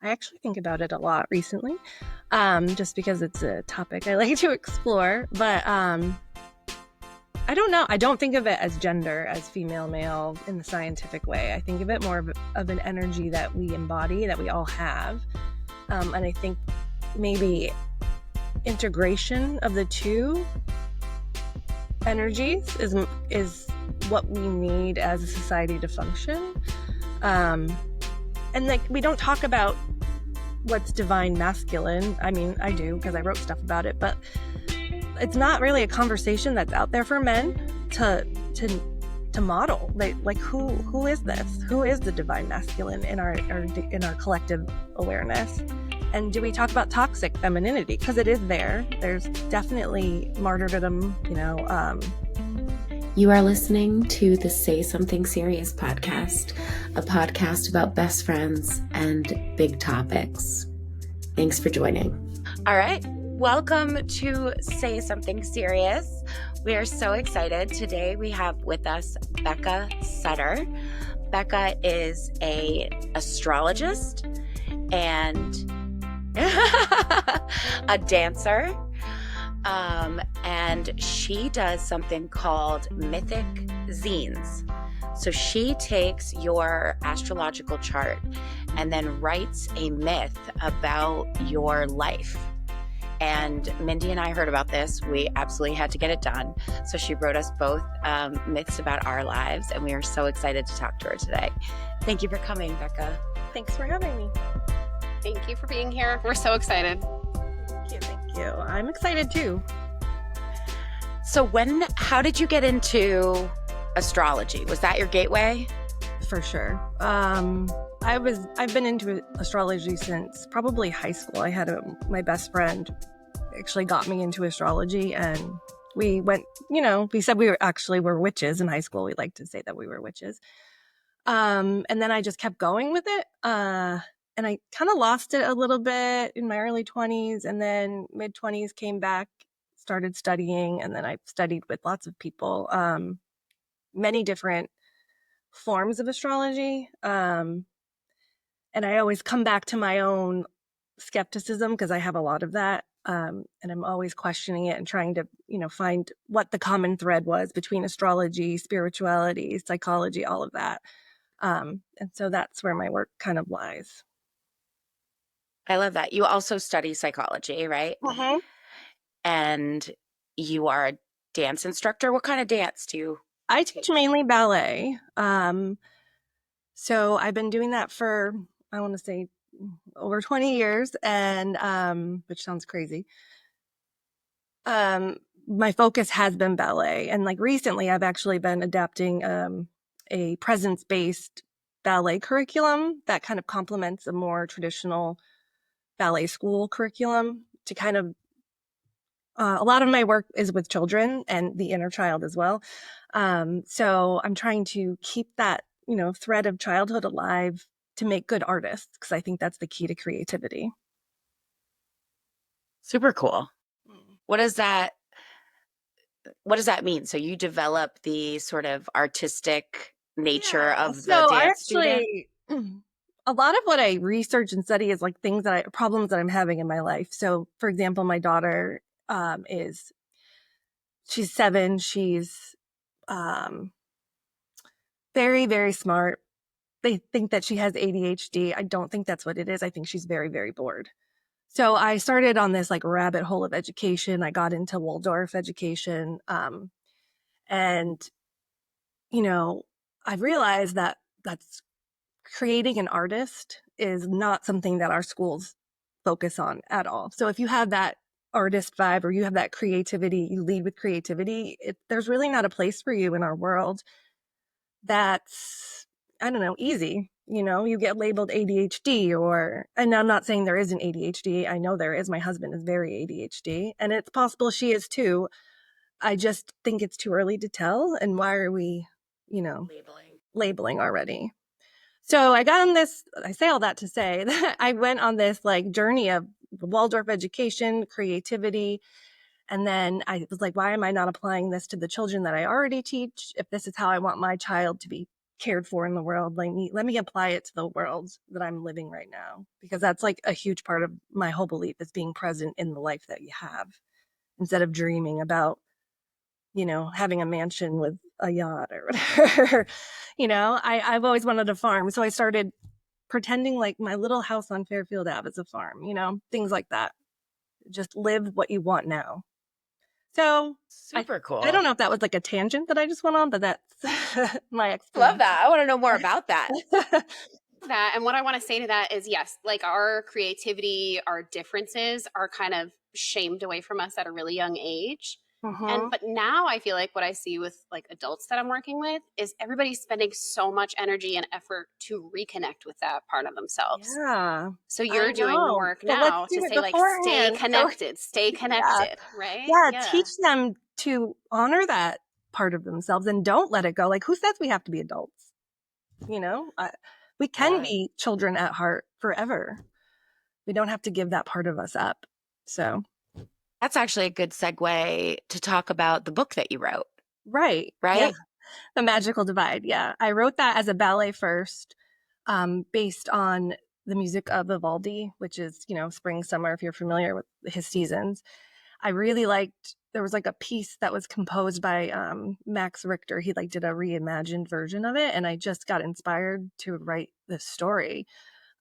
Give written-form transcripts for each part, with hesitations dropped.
I actually think about it a lot recently, just because it's a topic I like to explore. But I don't know. I don't think of it as gender, as female, male in the scientific way. I think of it more of an energy that we embody, that we all have. And I think maybe integration of the two energies is what we need as a society to function. And like we don't talk about what's divine masculine. I mean, I do because I wrote stuff about it, but it's not really a conversation that's out there for men to model. Like who is this? Who is the divine masculine in our collective awareness? And do we talk about toxic femininity? Because it is there. There's definitely martyrdom, You are listening to the Say Something Serious podcast, a podcast about best friends and big topics. Thanks for joining. All right. Welcome to Say Something Serious. We are so excited. Today we have with us Becca Sutter. Becca is an astrologist and a dancer. And she does something called Mythic Zines. So she takes your astrological chart and then writes a myth about your life. And Mindy and I heard about this. We absolutely had to get it done. So she wrote us both myths about our lives, and we are so excited to talk to her today. Thank you for coming, Becca. Thanks for having me. Thank you for being here. We're so excited. Thank you. I'm excited too. So how did you get into astrology? Was that your gateway? For sure. I've been into astrology since probably high school. I had my best friend actually got me into astrology, and we went, we said we're witches in high school. We like to say that we were witches. And then I just kept going with it. And I kind of lost it a little bit in my early 20s, and then mid 20s came back, started studying, and then I studied with lots of people, many different forms of astrology. And I always come back to my own skepticism because I have a lot of that. And I'm always questioning it and trying to, find what the common thread was between astrology, spirituality, psychology, all of that. And so that's where my work kind of lies. I love that. You also study psychology, right? Mm-hmm. And you are a dance instructor. What kind of dance do you? I teach mainly ballet. So I've been doing that for, I want to say, over 20 years, and which sounds crazy. My focus has been ballet, and like recently I've actually been adapting a presence-based ballet curriculum that kind of complements a more traditional ballet school curriculum to kind of a lot of my work is with children and the inner child as well. So I'm trying to keep that, thread of childhood alive to make good artists, because I think that's the key to creativity. Super cool. What does that mean? So you develop the sort of artistic nature of the dance student? A lot of what I research and study is like problems that I'm having in my life. So for example, my daughter she's 7. She's very, very smart. They think that she has ADHD. I don't think that's what it is. I think she's very, very bored. So I started on this like rabbit hole of education. I got into Waldorf education. And, I've realized that that's creating an artist is not something that our schools focus on at all. So if you have that artist vibe or you have that creativity, you lead with creativity, there's really not a place for you in our world that's, I don't know, easy. You get labeled ADHD and I'm not saying there isn't ADHD. I know there is. My husband is very ADHD, and it's possible she is too. I just think it's too early to tell. And why are we, labeling already? So I got on this, I say all that to say that I went on this like journey of Waldorf education, creativity. And then I was like, why am I not applying this to the children that I already teach? If this is how I want my child to be cared for in the world. Like, let me apply it to the world that I'm living right now, because that's like a huge part of my whole belief is being present in the life that you have instead of dreaming about, having a mansion with a yacht or whatever. I've always wanted a farm. So I started pretending like my little house on Fairfield Ave is a farm, things like that. Just live what you want now. So Super cool. I don't know if that was like a tangent that I just went on, but that's my explanation. Love that. I want to know more about that. That, and what I want to say to that is, yes, like our creativity, our differences are kind of shamed away from us at a really young age. But now I feel like what I see with like adults that I'm working with is everybody's spending so much energy and effort to reconnect with that part of themselves. Yeah. So you're doing the work now to say like, stay connected, right? Yeah, teach them to honor that part of themselves and don't let it go. Like, who says we have to be adults? We can be children at heart forever. We don't have to give that part of us up. So that's actually a good segue to talk about the book that you wrote. Right. Yeah. The Magical Divide. Yeah. I wrote that as a ballet first, based on the music of Vivaldi, which is, spring, summer, if you're familiar with his seasons. I really liked, there was like a piece that was composed by Max Richter. He like did a reimagined version of it. And I just got inspired to write this story.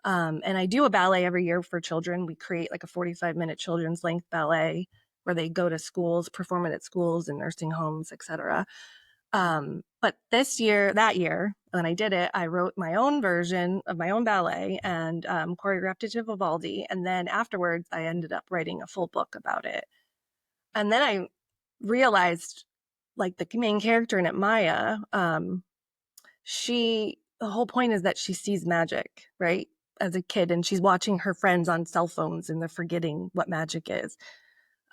And I do a ballet every year for children. We create like a 45-minute children's length ballet where they go to schools, perform it at schools and nursing homes, etc. But that year, when I did it, I wrote my own version of my own ballet and choreographed it to Vivaldi. And then afterwards, I ended up writing a full book about it. And then I realized, like, the main character in it, Maya, the whole point is that she sees magic, right? As a kid, and she's watching her friends on cell phones and they're forgetting what magic is.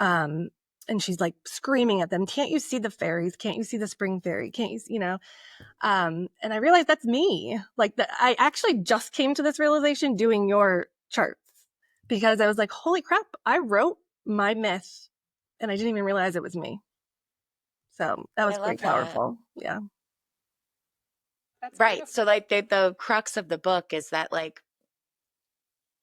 And she's like screaming at them, can't you see the fairies? Can't you see the spring fairy? Can't you, and I realized that's me. Like, I actually just came to this realization doing your charts, because I was like, holy crap, I wrote my myth and I didn't even realize it was me. So that was pretty powerful. Yeah. That's right. beautiful. So like the crux of the book is that like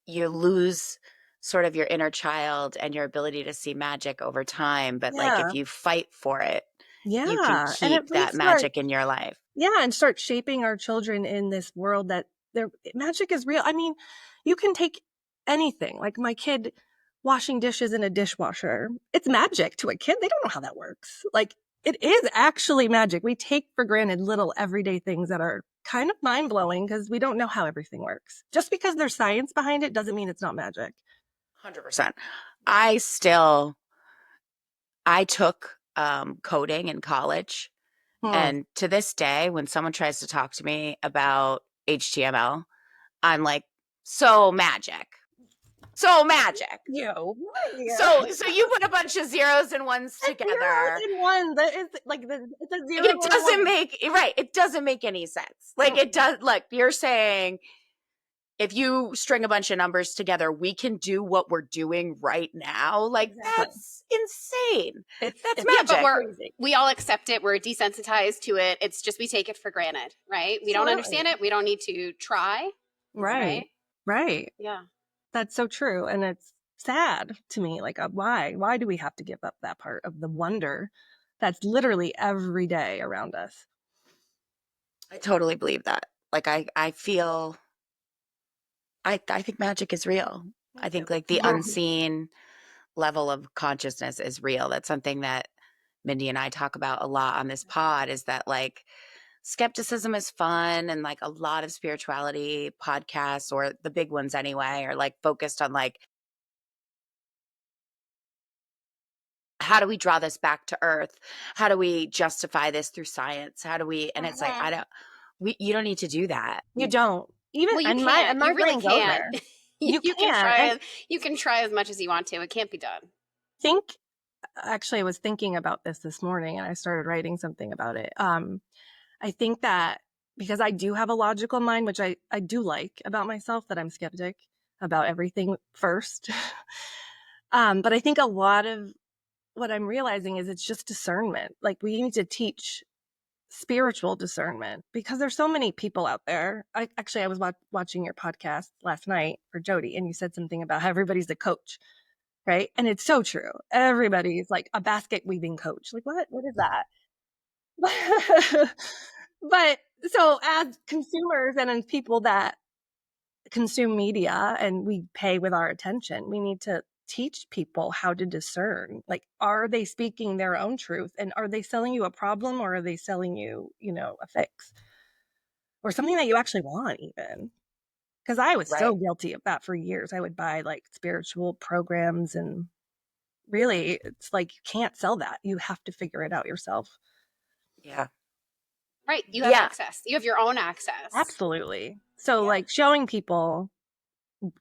you lose sort of your inner child and your ability to see magic over time. But like if you fight for it, you can keep that magic in your life. Yeah. And start shaping our children in this world that magic is real. I mean, you can take anything, like my kid washing dishes in a dishwasher. It's magic to a kid. They don't know how that works. Like, it is actually magic. We take for granted little everyday things that are kind of mind-blowing because we don't know how everything works. Just because there's science behind it doesn't mean it's not magic. 100%. I took coding in college. And to this day, when someone tries to talk to me about HTML, I'm like, so magic. So magic. So you put a bunch of zeros and ones together. Zeros and ones. It's like it's a zero. It doesn't make It doesn't make any sense. Like it does. Like you're saying, if you string a bunch of numbers together, we can do what we're doing right now. Like that's insane. That's magic. But we all accept it. We're desensitized to it. It's just we take it for granted, right? We don't understand it. We don't need to try. Right. Yeah. That's so true. And it's sad to me. Like, why? Why do we have to give up that part of the wonder that's literally every day around us? I totally believe that. Like, I feel, I think magic is real. I think like the unseen level of consciousness is real. That's something that Mindy and I talk about a lot on this pod, is that like skepticism is fun, and like a lot of spirituality podcasts, or the big ones anyway, are like focused on like, how do we draw this back to earth? How do we justify this through science? How do we, and it's like, you don't need to do that. You don't. Even you can't. You really can't. You can try as much as you want to. It can't be done. Actually, I was thinking about this morning, and I started writing something about it. I think that because I do have a logical mind, which I do like about myself, that I'm skeptic about everything first. But I think a lot of what I'm realizing is it's just discernment. Like, we need to teach spiritual discernment, because there's so many people out there. I was watching your podcast last night for Jody, and you said something about how everybody's a coach, right? And it's so true. Everybody's like a basket weaving coach. Like, what is that? But so as consumers and as people that consume media and we pay with our attention, we need to teach people how to discern. Like, are they speaking their own truth, and are they selling you a problem, or are they selling you, a fix or something that you actually want, even? Because I was so guilty of that for years. I would buy like spiritual programs, and really it's like you can't sell that. You have to figure it out yourself. Yeah. Right. You have access. You have your own access. Absolutely. So like showing people,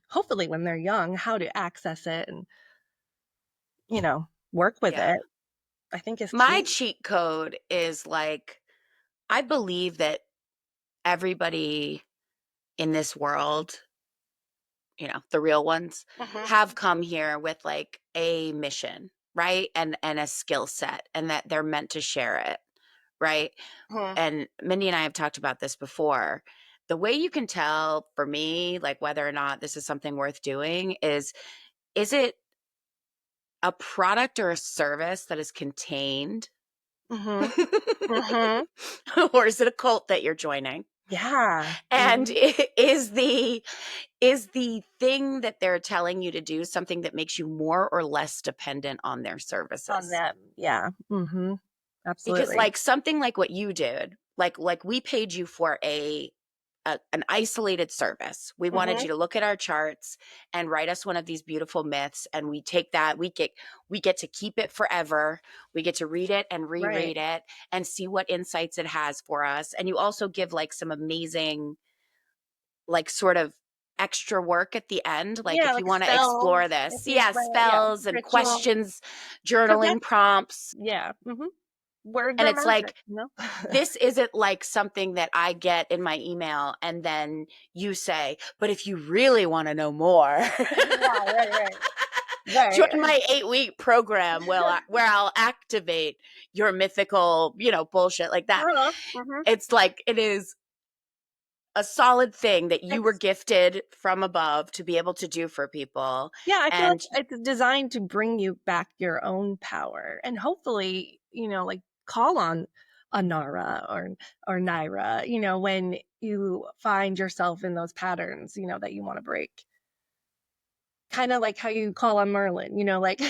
hopefully when they're young, how to access it and, work with it, I think is my key. cheat code is like, I believe that everybody in this world, the real ones, have come here with like a mission, right? And a skill set, and that they're meant to share it, right? And Mindy and I have talked about this before. The way you can tell for me, like whether or not this is something worth doing is it a product or a service that is contained? Or is it a cult that you're joining? Yeah. And is the thing that they're telling you to do something that makes you more or less dependent on their services? On them. Yeah. Absolutely. Because like something like what you did, like we paid you for an isolated service. We wanted you to look at our charts and write us one of these beautiful myths, and we take that, we get to keep it forever. We get to read it and reread it and see what insights it has for us. And you also give like some amazing, like sort of extra work at the end, like if you want to explore this. Spells and questions, journaling prompts. Words, and it's magic, like this isn't like something that I get in my email and then you say, but if you really want to know more, join my 8-week program where I'll activate your mythical, bullshit like that. It's like, it is a solid thing that you were gifted from above to be able to do for people. Yeah, I feel like it's designed to bring you back your own power, and hopefully, like call on Nara or Naira, when you find yourself in those patterns, that you want to break. Kind of like how you call on Merlin, like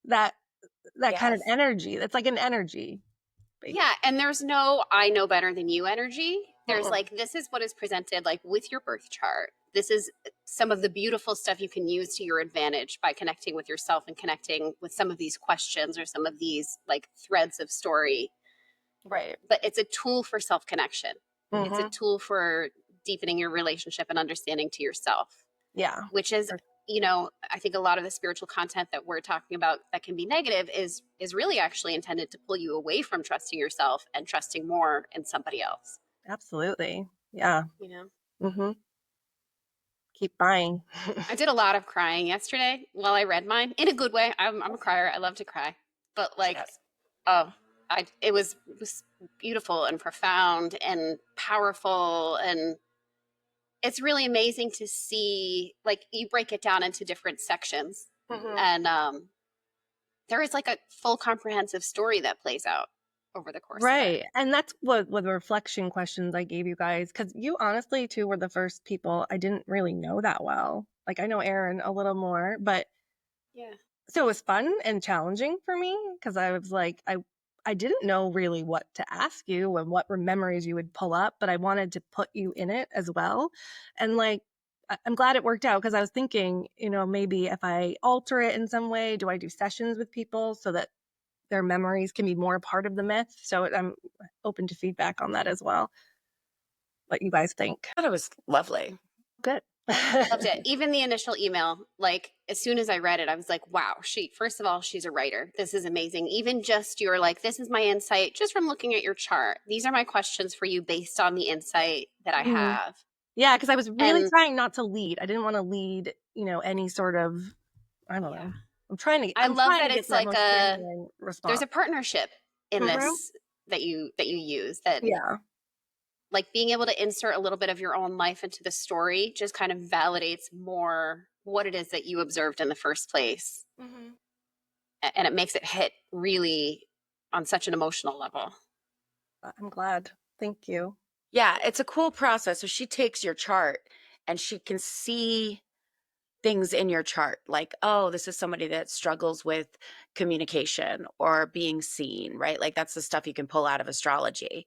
that kind of energy. That's like an energy. Basically. Yeah, and there's no I know better than you energy. There's like, this is what is presented like with your birth chart. This is some of the beautiful stuff you can use to your advantage by connecting with yourself and connecting with some of these questions or some of these like threads of story. Right. But it's a tool for self-connection. It's a tool for deepening your relationship and understanding to yourself. Yeah. Which is, I think a lot of the spiritual content that we're talking about that can be negative is really actually intended to pull you away from trusting yourself and trusting more in somebody else. Absolutely. Yeah. Keep buying. I did a lot of crying yesterday while I read mine, in a good way. I'm a crier. I love to cry. But like, it was beautiful and profound and powerful, and it's really amazing to see, like, you break it down into different sections, and there is like a full comprehensive story that plays out over the course of it. And that's what the reflection questions I gave you guys, because you honestly too were the first people I didn't really know that well. Like, I know Erin a little more, but so it was fun and challenging for me, because I was like, I didn't know really what to ask you and what memories you would pull up, but I wanted to put you in it as well. And like, I'm glad it worked out, because I was thinking, maybe if I alter it in some way, do I do sessions with people so that their memories can be more a part of the myth? So I'm open to feedback on that as well. What you guys think? I thought it was lovely. Good. Loved it. Even the initial email, like as soon as I read it, I was like, wow, first of all, she's a writer. This is amazing. Even just you're like, this is my insight just from looking at your chart. These are my questions for you based on the insight that I have. Yeah, because I was really trying not to lead. I didn't want to lead, any sort of, I don't know. I love that it's like there's a partnership in this that you use, that Yeah. like being able to insert a little bit of your own life into the story just kind of validates more what it is that you observed in the first place. Mm-hmm. And it makes it hit really on such an emotional level. I'm glad. Thank you. Yeah, it's a cool process. So she takes your chart and she can see things in your chart, like, oh, this is somebody that struggles with communication or being seen, right? Like that's the stuff you can pull out of astrology.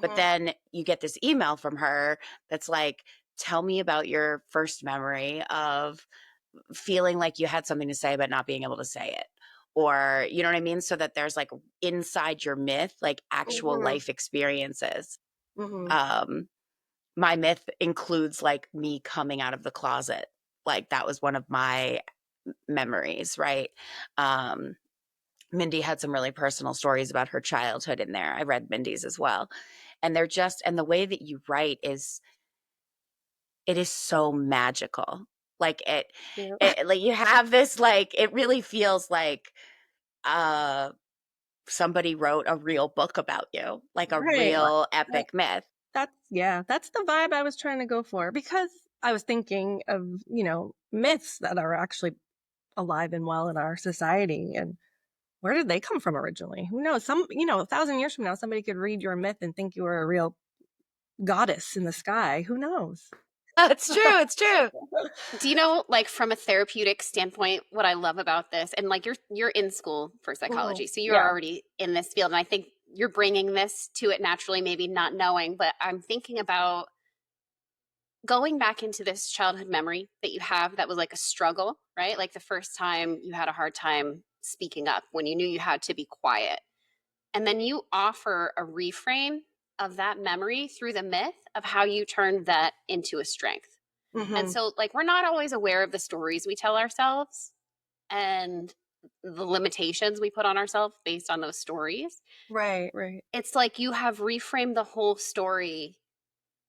But then you get this email from her that's like, tell me about your first memory of feeling like you had something to say but not being able to say it. Or, you know what I mean? So that there's like inside your myth, like actual Mm-hmm. life experiences. Mm-hmm. My myth includes like me coming out of the closet. Like that was one of my memories, right? Mindy had some really personal stories about her childhood in there. I read Mindy's as well. And they're just, and the way that you write is, it is so magical. Like Yeah. like you have this, like, it really feels like, uh, somebody wrote a real book about you, like a Right. real That- epic myth. that's the vibe I was trying to go for, because I was thinking of, myths that are actually alive and well in our society. And where did they come from originally? Who knows? 1,000 years from now, somebody could read your myth and think you were a real goddess in the sky. Who knows? It's true. It's true. Do you know, like from a therapeutic standpoint, what I love about this, and like you're in school for psychology, so you're Yeah. already in this field, and I think you're bringing this to it naturally, maybe not knowing, but I'm thinking about going back into this childhood memory that you have that was like a struggle, right? Like the first time you had a hard time speaking up when you knew you had to be quiet. And then you offer a reframe of that memory through the myth of how you turned that into a strength. And so, like, we're not always aware of the stories we tell ourselves and the limitations we put on ourselves based on those stories. Right. It's like you have reframed the whole story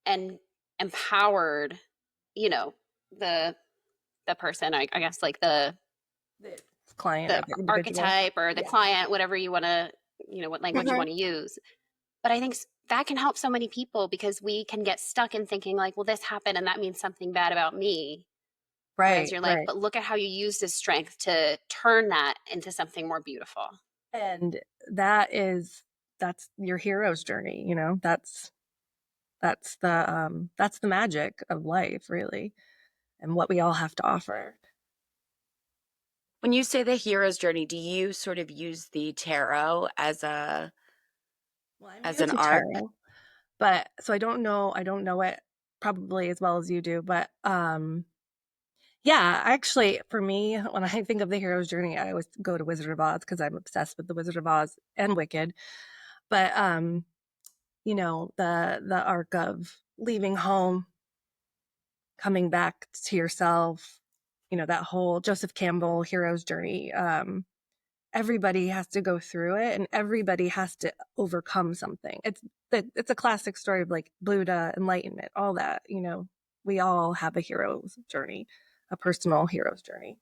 and empowered, you know, the person, I guess, like the Client or the individual. archetype or the Yeah. client, whatever you want to, what language you want to use. But I think that can help so many people, because we can get stuck in thinking like, well, this happened and that means something bad about me. Whereas you're like, but look at how you use this strength to turn that into something more beautiful. And that's your hero's journey, that's the magic of life, really, and what we all have to offer. When you say the hero's journey, do you sort of use the tarot as an arc? Tarot, but so I don't know it probably as well as you do, but yeah, actually, for me, when I think of the hero's journey, I always go to Wizard of Oz, because I'm obsessed with the Wizard of Oz and Wicked. But the arc of leaving home, coming back to yourself, that whole Joseph Campbell hero's journey. Everybody has to go through it, and everybody has to overcome something. It's a classic story of like Buddha, enlightenment, all that. We all have a hero's journey, a personal hero's journey.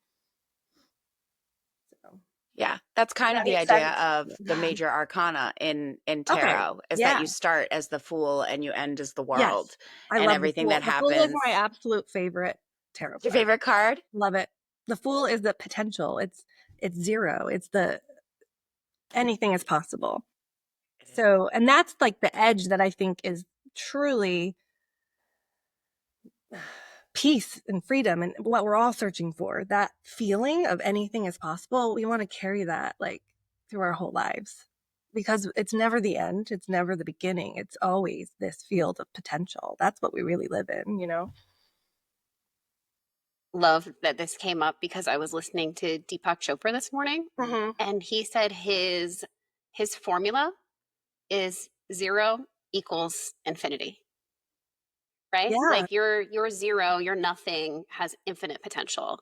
So, Yeah, that's kind of the idea of the major arcana in tarot, is that you start as the Fool and you end as the World. Yes, I and love everything the Fool. that The Fool is happens. my absolute favorite tarot card. Your favorite card? Love it. The Fool is the potential. It's zero. It's anything is possible. So, and that's like the edge that I think is truly peace and freedom, and what we're all searching for. That feeling of anything is possible. We want to carry that like through our whole lives, because it's never the end. It's never the beginning. It's always this field of potential. That's what we really live in. Love that this came up, because I was listening to Deepak Chopra this morning, and he said his formula is 0 equals infinity. Right? Yeah. Like your 0, your nothing has infinite potential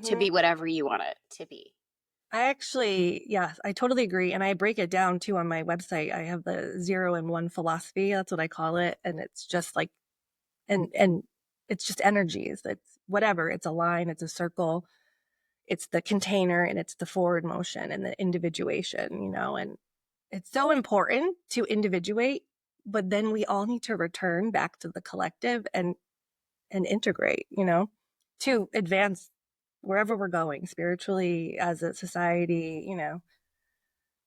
to be whatever you want it to be. I totally agree. And I break it down too on my website. I have the 0 and 1 philosophy. That's what I call it. And it's just like, and it's just energies. It's whatever. It's a line, it's a circle, it's the container, and it's the forward motion and the individuation, and it's so important to individuate, but then we all need to return back to the collective and integrate, to advance wherever we're going spiritually as a society.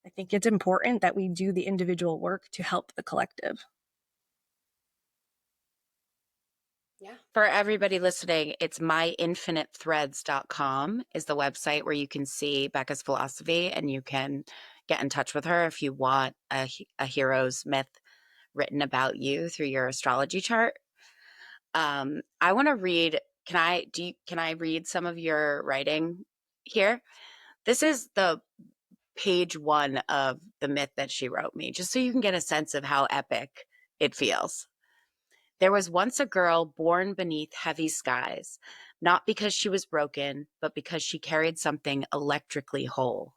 I think it's important that we do the individual work to help the collective. Yeah. For everybody listening, it's myinfinitethreads.com is the website where you can see Becca's philosophy, and you can get in touch with her if you want a hero's myth written about you through your astrology chart. I want to read. Can I read some of your writing here? This is the page 1 of the myth that she wrote me, just so you can get a sense of how epic it feels. There was once a girl born beneath heavy skies, not because she was broken, but because she carried something electrically whole.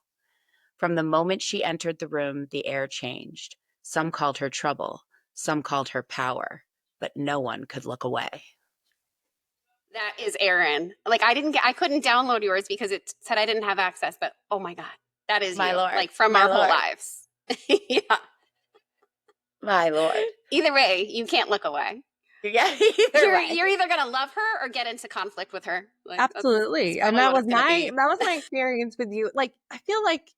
From the moment she entered the room, the air changed. Some called her trouble, some called her power, but no one could look away. That is Erin. Like I couldn't download yours because it said I didn't have access, but oh my God, that is My you. Lord. Like from My our whole Lord. lives. Yeah. My Lord. Either way, you can't look away. Yeah, You're either gonna love her or get into conflict with her. Like, absolutely. that's And that what was it's gonna be. my experience with you. Like, I feel like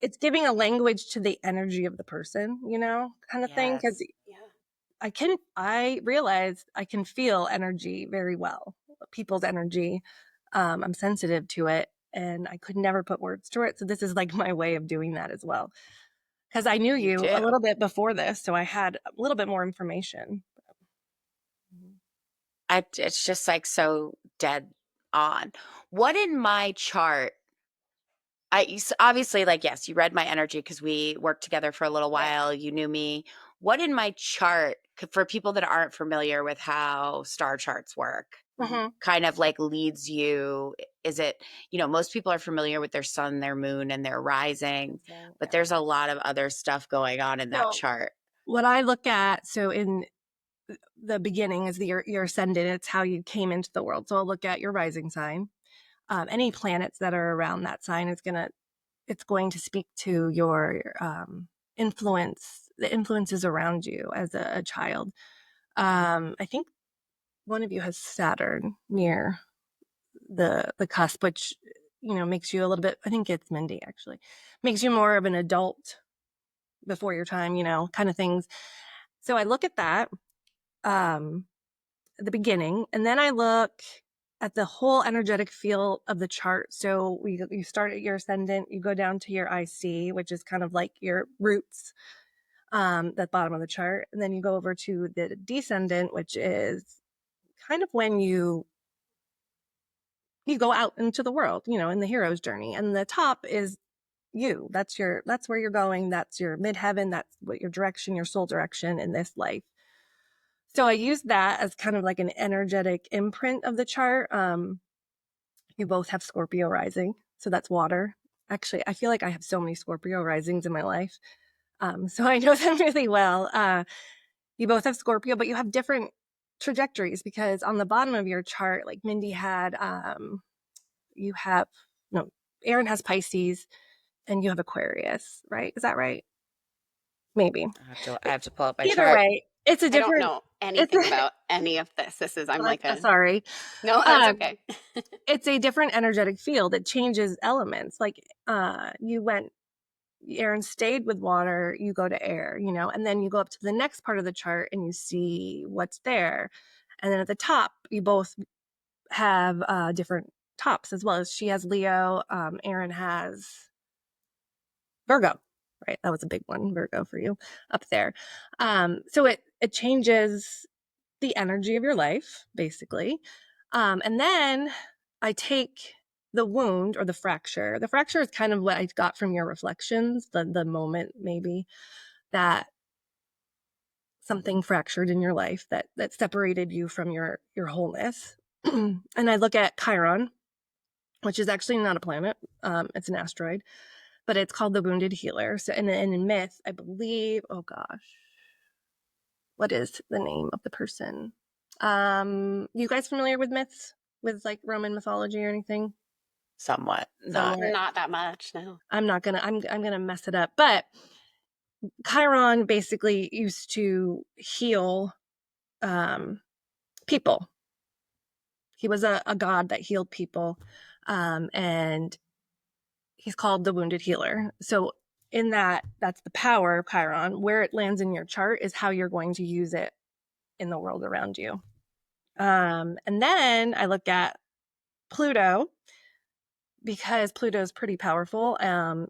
it's giving a language to the energy of the person, kind of thing. Because Yeah. I realized I can feel energy very well, people's energy. I'm sensitive to it, and I could never put words to it. So this is like my way of doing that as well. Because I knew you a little bit before this, so I had a little bit more information. It's just like so dead on. What in my chart? Obviously, like, yes, you read my energy because we worked together for a little while. You knew me. What in my chart, for people that aren't familiar with how star charts work, kind of like leads you? Is it, most people are familiar with their sun, their moon, and their rising, but there's a lot of other stuff going on in that chart. What I look at, so in the beginning is your ascendant. It's how you came into the world. So I'll look at your rising sign. Any planets that are around that sign it's going to speak to your influence, the influences around you as a child. I think one of you has Saturn near the cusp, which makes you a little bit. I think it's Mindy actually, makes you more of an adult before your time, kind of things. So I look at that. At the beginning, and then I look at the whole energetic field of the chart. So you start at your ascendant, you go down to your IC, which is kind of like your roots, that bottom of the chart, and then you go over to the descendant, which is kind of when you go out into the world, in the hero's journey, and the top is you. That's where you're going. That's your midheaven. That's what your direction, your soul direction in this life. So I use that as kind of like an energetic imprint of the chart. You both have Scorpio rising, so that's water. Actually, I feel like I have so many Scorpio risings in my life. So I know them really well. You both have Scorpio, but you have different trajectories because on the bottom of your chart, like Mindy had, Erin has Pisces and you have Aquarius, right? Is that right? Maybe. I have to pull up my Either chart. way, it's a different. I don't know anything about any of this. Sorry. No, that's okay. It's a different energetic field. It changes elements. Like Erin stayed with water, you go to air, and then you go up to the next part of the chart and you see what's there. And then at the top, you both have different tops as well. As she has Leo, Erin has Virgo. Right, that was a big one, Virgo, for you up there. So it changes the energy of your life, basically. And then I take the wound or the fracture. The fracture is kind of what I got from your reflections, the moment maybe that something fractured in your life that separated you from your wholeness. And I look at Chiron, which is actually not a planet. It's an asteroid. But it's called the Wounded Healer. So, and in myth, I believe, oh gosh, what is the name of the person? You guys familiar with myths, with like Roman mythology or anything? Somewhat. Not that much, no. I'm gonna mess it up. But Chiron basically used to heal people. He was a god that healed people, and he's called the wounded healer. So in that's the power of Chiron. Where it lands in your chart is how you're going to use it in the world around you. And then I look at Pluto, because Pluto is pretty powerful.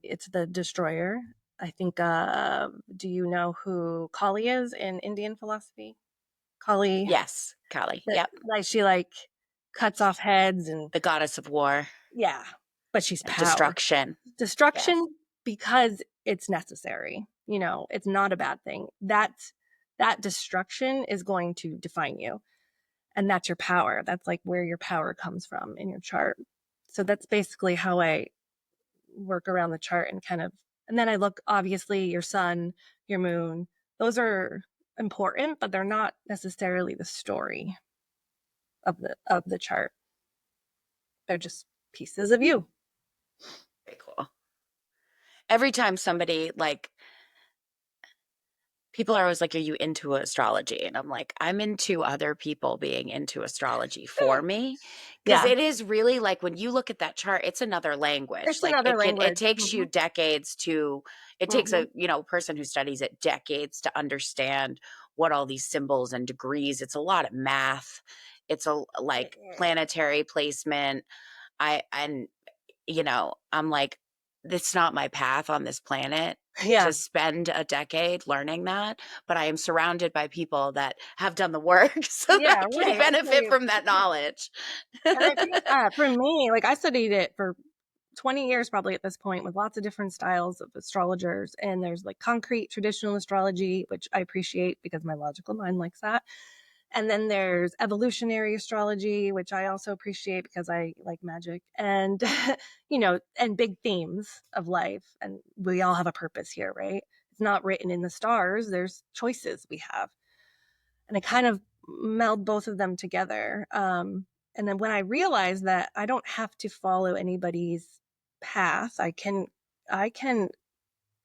It's the destroyer. I think, do you know who Kali is in Indian philosophy? Kali. Yes, Kali. Yep. Like she like cuts off heads and The goddess of war. yeah, but she's power. Destruction. Destruction, Yes. because it's necessary. You know, it's not a bad thing. That destruction is going to define you. And that's your power. That's like where your power comes from in your chart. So that's basically how I work around the chart and and then I look, obviously, your sun, your moon, those are important, but they're not necessarily the story of the chart. They're just pieces of you. Very cool. Every time somebody people are always like, are you into astrology? And I'm like, I'm into other people being into astrology for me. Because it is really like, when you look at that chart, it's another language. It's another language. It takes you decades it takes a person who studies it decades to understand what all these symbols and degrees. It's a lot of math. It's planetary placement. I'm like, it's not my path on this planet to spend a decade learning that, but I am surrounded by people that have done the work so that I can benefit from that knowledge. And I think for me, like, I studied it for 20 years probably at this point, with lots of different styles of astrologers. And there's like concrete traditional astrology, which I appreciate because my logical mind likes that. And then there's evolutionary astrology, which I also appreciate because I like magic, and, and big themes of life. And we all have a purpose here, right? It's not written in the stars. There's choices we have. And I kind of meld both of them together. And then when I realized that I don't have to follow anybody's path, I can kind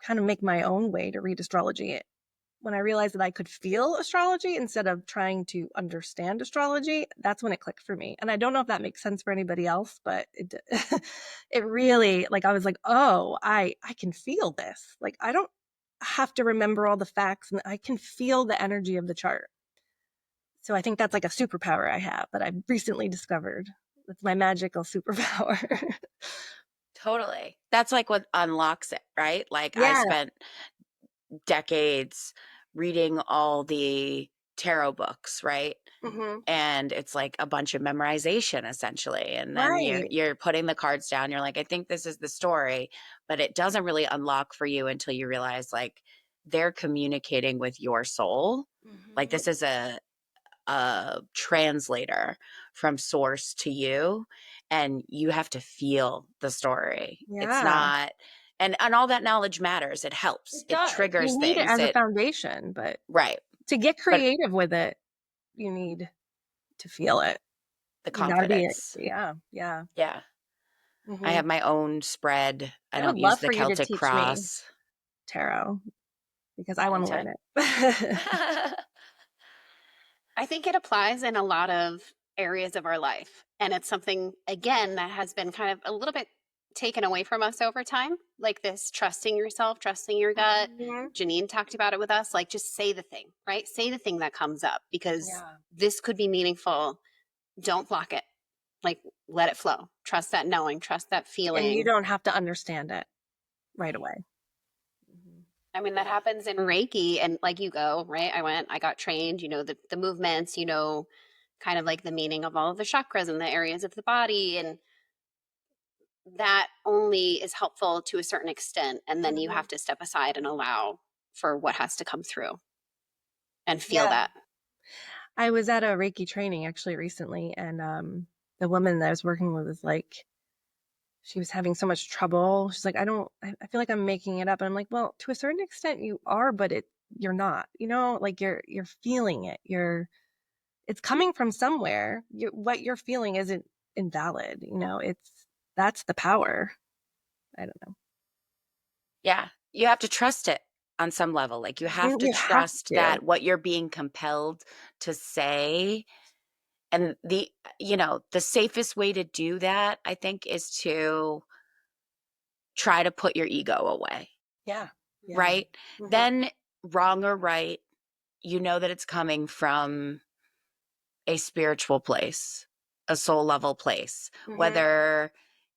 of make my own way to read astrology. When I realized that I could feel astrology instead of trying to understand astrology, that's when it clicked for me. And I don't know if that makes sense for anybody else, but it really, like, I was like, oh, I can feel this. Like, I don't have to remember all the facts, and I can feel the energy of the chart. So I think that's like a superpower I have that I've recently discovered. That's my magical superpower. Totally. That's like what unlocks it, right? Like, I spent decades reading all the tarot books, right? And it's like a bunch of memorization essentially. And then you're putting the cards down. You're like, I think this is the story, but it doesn't really unlock for you until you realize, like, they're communicating with your soul. Like, this is a translator from source to you, and you have to feel the story. It's not, and all that knowledge matters. It helps. It triggers you need things. It as a foundation, but right. To get creative with it, you need to feel it. The confidence. Yeah. I have my own spread. I don't use the Celtic cross. Tarot, because I want to learn it. I think it applies in a lot of areas of our life. And it's something, again, that has been kind of a little bit taken away from us over time. Like this trusting yourself, trusting your gut. Janine talked about it with us. Like, just say the thing, right? Say the thing that comes up, because this could be meaningful. Don't block it. Like, let it flow. Trust that knowing, trust that feeling. And you don't have to understand it right away. I mean, that happens in Reiki, and like, you go, right? I got trained, the movements, kind of like the meaning of all of the chakras and the areas of the body. And that only is helpful to a certain extent. And then you have to step aside and allow for what has to come through and feel that. I was at a Reiki training actually recently, and the woman that I was working with was like, she was having so much trouble. She's like, I feel like I'm making it up. And I'm like, well, to a certain extent you are, but you're not, like you're feeling it. It's coming from somewhere. What you're feeling isn't invalid. That's the power. I don't know. Yeah. You have to trust it. on some level. Like you have to You have trust to. that what you're being compelled to say, and the safest way to do that, I think, is to try to put your ego away. Yeah. Right? Mhm. Then, wrong or right, you know that it's coming from a spiritual place, a soul level place. Mhm. Whether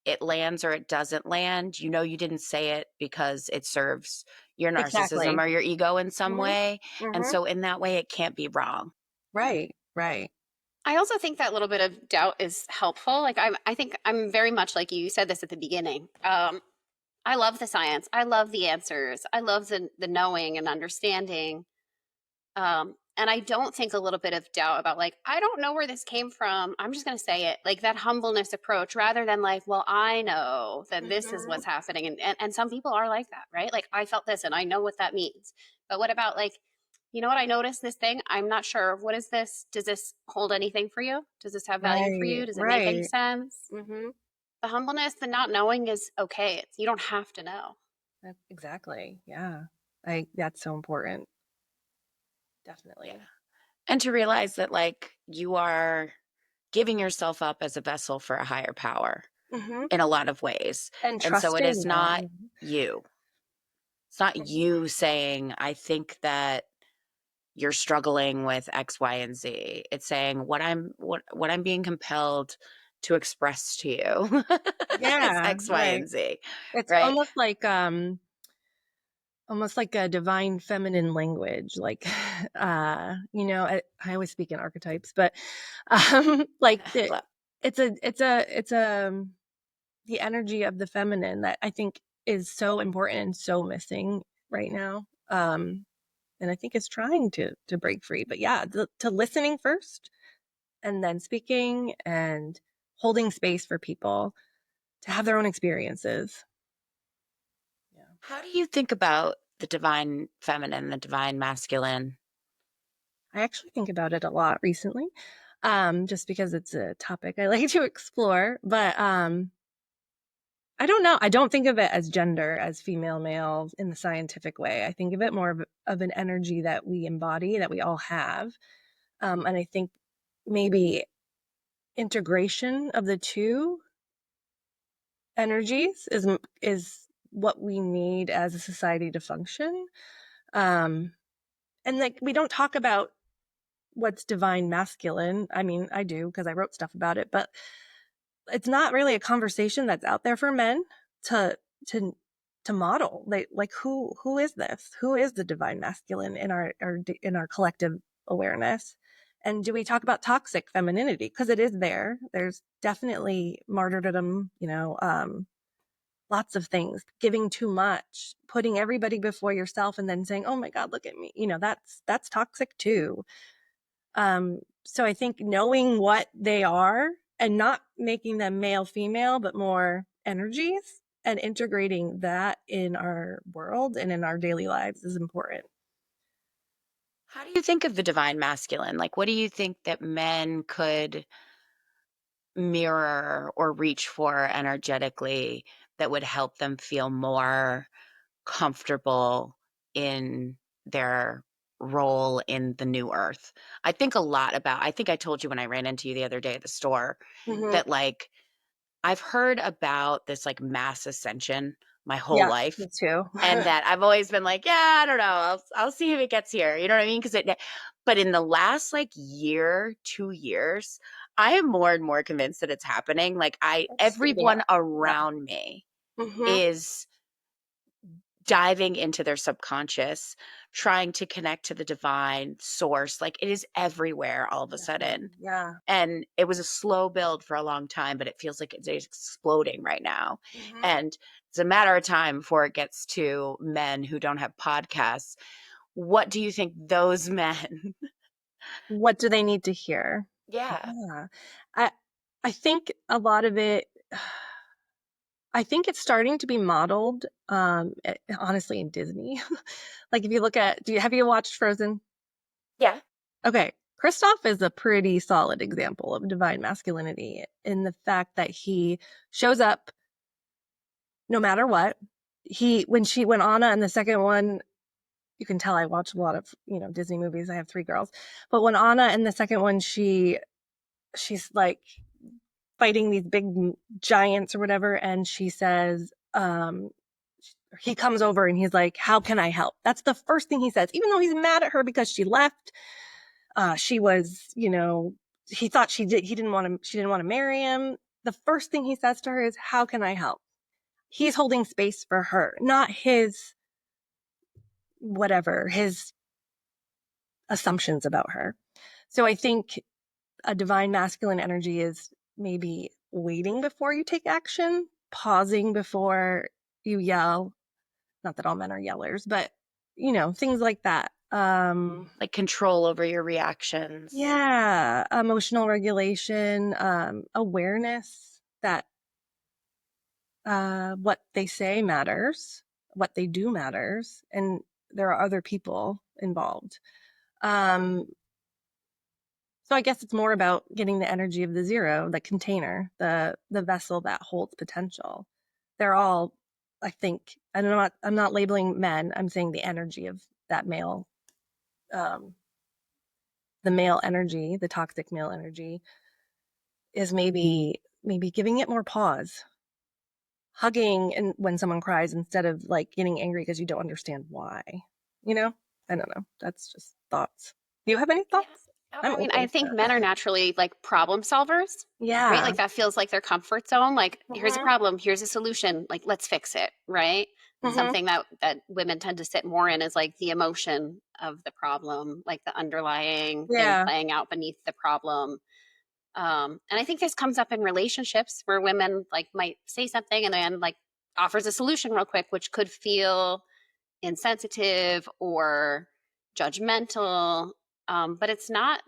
it lands or it doesn't land, you know you didn't say it because it serves your narcissism Exactly. or your ego in some Mhm. way. And Mhm. so in that way, it can't be wrong. Right. I also think that little bit of doubt is helpful. Like I think I'm very much like you. You said this at the beginning. I love the science. I love the answers. I love the knowing and understanding. And I don't think a little bit of doubt about like, I don't know where this came from. I'm just going to say it, like that humbleness approach rather than like, well, I know that this is what's happening. And some people are like that, right? Like I felt this and I know what that means. But what about like, you know what? I noticed this thing. I'm not sure. What is this? Does this hold anything for you? Does this have value for you? Does it make any sense? Mm-hmm. The humbleness, the not knowing is okay. You don't have to know. Exactly. Yeah. That's so important. Definitely. Yeah. And to realize that like you are giving yourself up as a vessel for a higher power in a lot of ways. And so it is trusting not them. you. It's not you saying, I think that you're struggling with X, Y, and Z. It's saying what I'm being compelled to express to you is Yeah. X, Y, Right. and Z. It's Right? almost like a divine feminine language. Like, I always speak in archetypes, but like it's the energy of the feminine that I think is so important and so missing right now. And I think is trying to break free. But yeah, to listening first and then speaking and holding space for people to have their own experiences. Yeah. How do you think about the divine feminine, the divine masculine? I actually think about it a lot recently, just because it's a topic I like to explore. But I don't know. I don't think of it as gender, as female, male in the scientific way. I think of it more of an energy that we embody, that we all have. And I think maybe integration of the two energies is what we need as a society to function. And like we don't talk about what's divine masculine. I mean, I do because I wrote stuff about it, but it's not really a conversation that's out there for men to to to model. Like who is this? Who is the divine masculine in our collective awareness? And do we talk about toxic femininity? Because it is there. There's definitely martyrdom, lots of things, giving too much, putting everybody before yourself and then saying, oh my God, look at me. That's toxic too. So I think knowing what they are and not making them male, female, but more energies and integrating that in our world and in our daily lives is important. How do you think of the divine masculine? Like, what do you think that men could mirror or reach for energetically that would help them feel more comfortable in their role in the new earth? I think a lot about, I think I told you when I ran into you the other day at the store that like I've heard about this like mass ascension my whole life. Me too. And that I've always been like, yeah, I don't know. I'll see if it gets here. You know what I mean? But in the last like year, 2 years, I am more and more convinced that it's happening. Like everyone around me is diving into their subconscious, trying to connect to the divine source. Like it is everywhere all of a sudden. Yeah. And it was a slow build for a long time, but it feels like it's exploding right now. And it's a matter of time before it gets to men who don't have podcasts. What do you think those men? What do they need to hear? Yeah. I think a lot of it, I think it's starting to be modeled, honestly, in Disney. Like if you look at, have you watched Frozen? Yeah. Okay. Kristoff is a pretty solid example of divine masculinity in the fact that he shows up no matter what. When Anna in the second one you can tell I watch a lot of, Disney movies. I have 3 girls. But when Anna in the second one, she's like fighting these big giants or whatever, and she says, he comes over and he's like, how can I help? That's the first thing he says, even though he's mad at her because she left. She was, he thought she didn't want to marry him. The first thing he says to her is, how can I help? He's holding space for her, not his assumptions about her. So I think a divine masculine energy is maybe waiting before you take action, pausing before you yell. Not that all men are yellers, but things like that. Like control over your reactions. Yeah. Emotional regulation, awareness that what they say matters, what they do matters, and there are other people involved. So I guess it's more about getting the energy of the zero, the container, the vessel that holds potential. They're all, I think, I'm not labeling men. I'm saying the energy of that male, the male energy, the toxic male energy, is maybe giving it more pause, hugging and when someone cries instead of like getting angry because you don't understand why. I don't know. That's just thoughts. Do you have any thoughts? I think men are naturally like problem solvers. Yeah. Right. Like that feels like their comfort zone. Like, here's a Mhm. problem. Here's a solution. Like, let's fix it. Right. And Mhm. something that women tend to sit more in is like the emotion of the problem, like the underlying thing Yeah. playing out beneath the problem. And I think this comes up in relationships where women like might say something and then like offers a solution real quick, which could feel insensitive or judgmental. But it's not,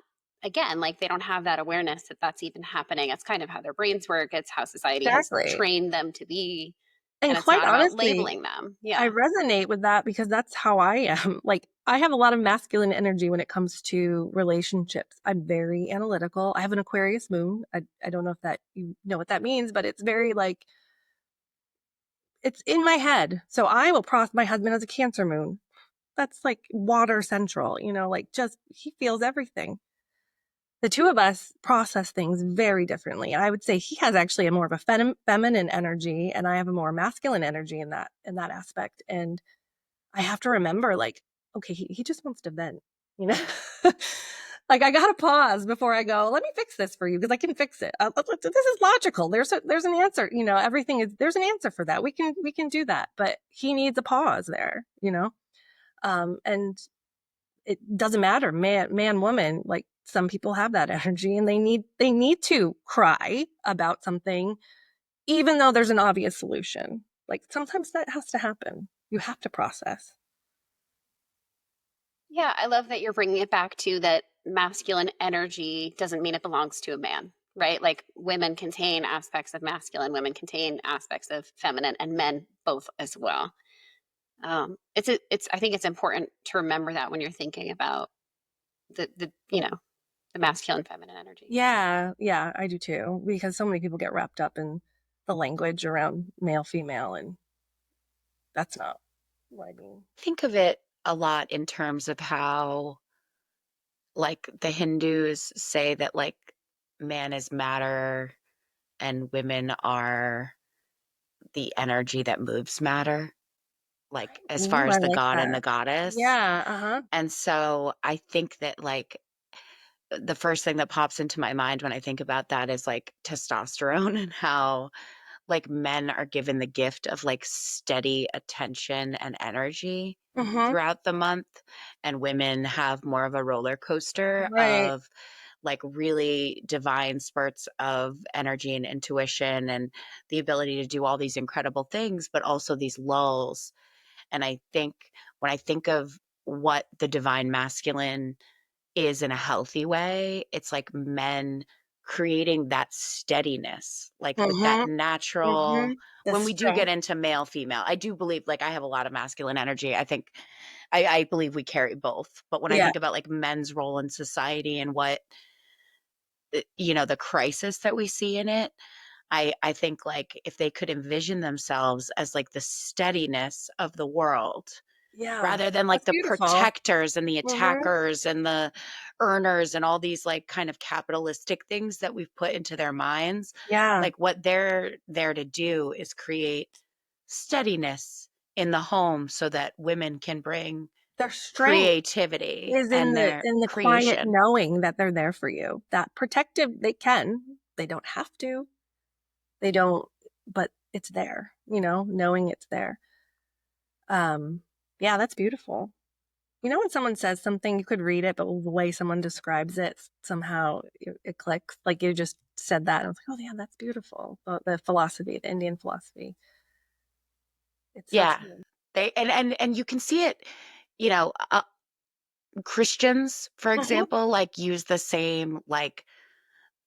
again, like they don't have that awareness that that's even happening. It's kind of how their brains work. It's how society has Exactly. trained them to be. And it's quite not about honestly, labeling them. Yeah. I resonate with that because that's how I am. Like, I have a lot of masculine energy when it comes to relationships. I'm very analytical. I have an Aquarius moon. I don't know if that you know what that means, but it's very like, it's in my head. So I will process. My husband has a Cancer moon. That's like water central, like just he feels everything. The two of us process things very differently. And I would say he has actually a more of a feminine energy, and I have a more masculine energy in that aspect. And I have to remember, like, okay, he just wants to vent, you know? Like, I gotta pause before I go, let me fix this for you because I can fix it. This is logical. There's an answer, everything is, there's an answer for that. We can do that, but he needs a pause there, and it doesn't matter, man, woman, like some people have that energy and they need to cry about something, even though there's an obvious solution. Like sometimes that has to happen. You have to process. Yeah. I love that you're bringing it back to that masculine energy doesn't mean it belongs to a man, right? Like women contain aspects of masculine, women contain aspects of feminine, and men both as well. I think it's important to remember that when you're thinking about the masculine feminine energy. Yeah, I do too, because so many people get wrapped up in the language around male, female, and that's not what I mean. Think of it a lot in terms of how, like, the Hindus say that, like, man is matter and women are the energy that moves matter, like, as far I as the like god and that. the goddess. Yeah, uh-huh. And so I think that, like, the first thing that pops into my mind when I think about that is, like, testosterone and how, like, men are given the gift of, like, steady attention and energy Mm-hmm. throughout the month, and women have more of a roller coaster Right. of, like, really divine spurts of energy and intuition and the ability to do all these incredible things, but also these lulls. And I think when I think of what the divine masculine is in a healthy way, it's like men creating that steadiness, like with that Mm-hmm. Mm-hmm. natural. The When we do get strength. into male female, I do believe, like, I have a lot of masculine energy. I think I believe we carry both. But when I Yeah. think about like men's role in society and what the crisis that we see in it, I think, like, if they could envision themselves as like the steadiness of the world, Yeah. rather than like That's the beautiful. protectors and the Mhm. attackers and the earners and all these like kind of capitalistic things that we've put into their minds. Yeah. Like what they're there to do is create steadiness in the home so that women can bring Their strength creativity is and their in the quiet creation. knowing that they're there for you. That protective, they don't have to. They don't, but it's there, knowing it's there. Yeah, that's beautiful. When someone says something, you could read it, but the way someone describes it, somehow it clicks. Like you just said that, and I was like, oh yeah, that's beautiful. The philosophy, the Indian philosophy. It's so Yeah. true. They and you can see it, you know, Christians, for Mhm. example, like use the same like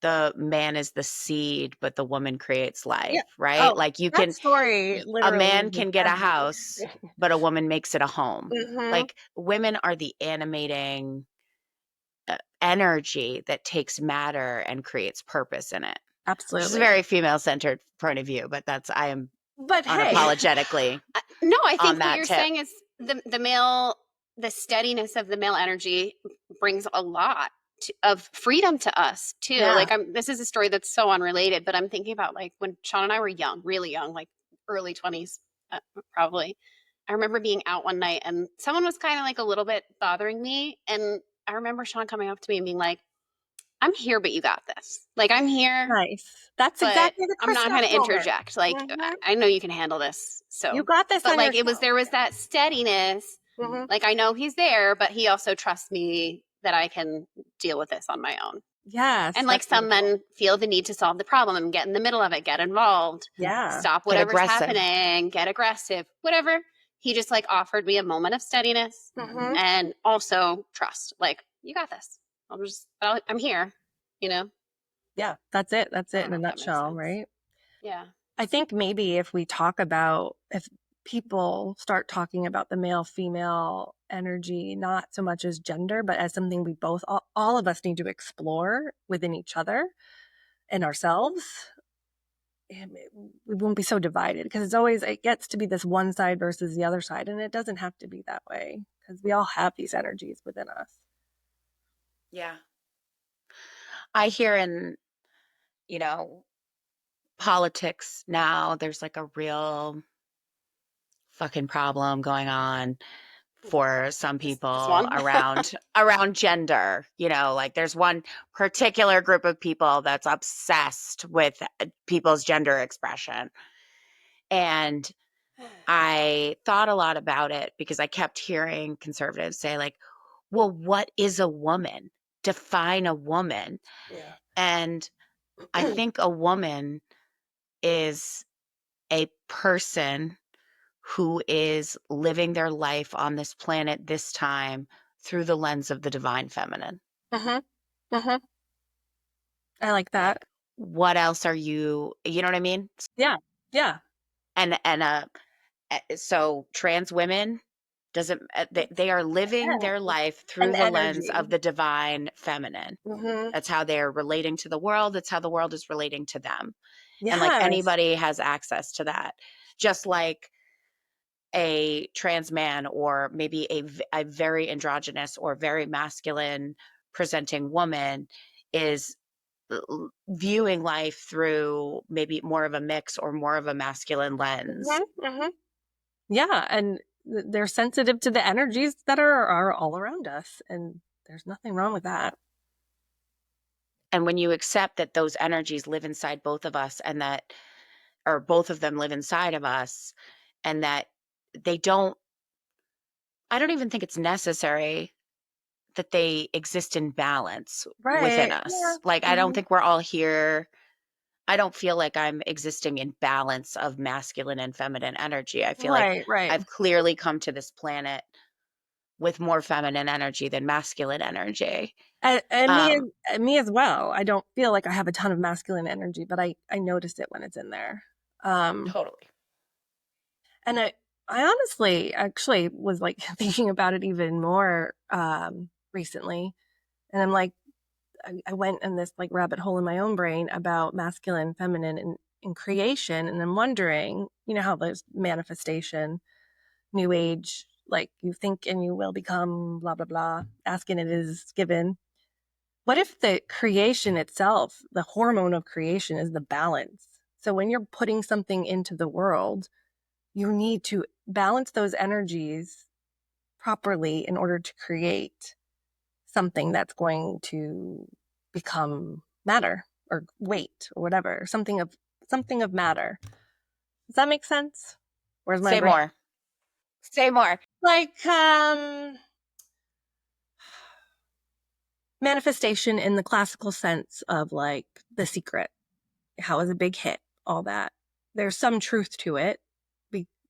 the man is the seed, but the woman creates Yeah. life, right? Oh, Like you that can story a literally man is can get a everywhere. house, but a woman makes it a home. Mhm. Like women are the animating energy that takes matter and creates purpose in it. Which is a Absolutely. very female-centered point of view, but I'm But hey, unapologetically No, I on think what that you're tip. saying is the steadiness of the male energy brings a lot of freedom to us too. Yeah. Like this is a story that's so unrelated, but I'm thinking about like when Sean and I were young, really young, like early 20s, probably. I remember being out one night and someone was kind of like a little bit bothering me. And I remember Sean coming up to me and being like, I'm here, but you got this. Like, I'm here, nice. That's but exactly the I'm not Kristoff going to moment. interject. Like, Mhm. I know you can handle this. You So, got this but on like, yourself. there was that steadiness. Mhm. Like, I know he's there, but he also trusts me that I can deal with this on my own. Yes. And like that's some beautiful. men feel the need to solve the problem and get in the middle of it, get involved, Yeah. stop Get whatever's aggressive. happening, get aggressive, whatever. He just like offered me a moment of steadiness Mhm. and also trust. Like, you got this. I'm here, Yeah. That's it. That's I it don't in know a if that makes nutshell, sense. right? Yeah. I think maybe if people start talking about the male female energy, not so much as gender, but as something we both, all of us need to explore within each other and ourselves, we won't be so divided because it gets to be this one side versus the other side. And it doesn't have to be that way because we all have these energies within us. Yeah. I hear in, politics now, there's like a real fucking problem going on for some people This one? around gender. Like there's one particular group of people that's obsessed with people's gender expression. And I thought a lot about it because I kept hearing conservatives say like, well, what is a woman? Define a woman. Yeah. And I think a woman is a person who is living their life on this planet this time through the lens of the divine feminine. Mm-hmm. Mm-hmm. I like that. What else are you know what I mean? Yeah. Yeah. And so trans women they are living their life through An the lens energy. of the divine feminine. Mm-hmm. That's how they're relating to the world. That's how the world is relating to them. Yes. And like anybody has access to that. Just like a trans man or maybe a very androgynous or very masculine presenting woman is viewing life through maybe more of a mix or more of a masculine lens. Mm-hmm. Mm-hmm. Yeah, and they're sensitive to the energies that are all around us, and there's nothing wrong with that. And when you accept that those energies live inside both of us and that, or both of them live inside of us, and that I don't even think it's necessary that they exist in balance within us. Yeah. Like, I don't Mhm. think we're all here. I don't feel like I'm existing in balance of masculine and feminine energy. I feel like Right. I've clearly come to this planet with more feminine energy than masculine energy. And me as well. I don't feel like I have a ton of masculine energy, but I notice it when it's in there. Totally. And I honestly actually was like thinking about it even more recently, and I'm like, I went in this like rabbit hole in my own brain about masculine, feminine, and in creation, and I'm wondering, how there's manifestation, new age like you think and you will become blah, blah, blah, ask and it is given. What if the creation itself, the hormone of creation is the balance? So when you're putting something into the world, you need to balance those energies properly in order to create something that's going to become matter or weight or whatever, something of matter. Does that make sense? Where's my Say brain? more. Say more. Like manifestation in the classical sense of like The Secret, how it was a big hit, all that. There's some truth to it,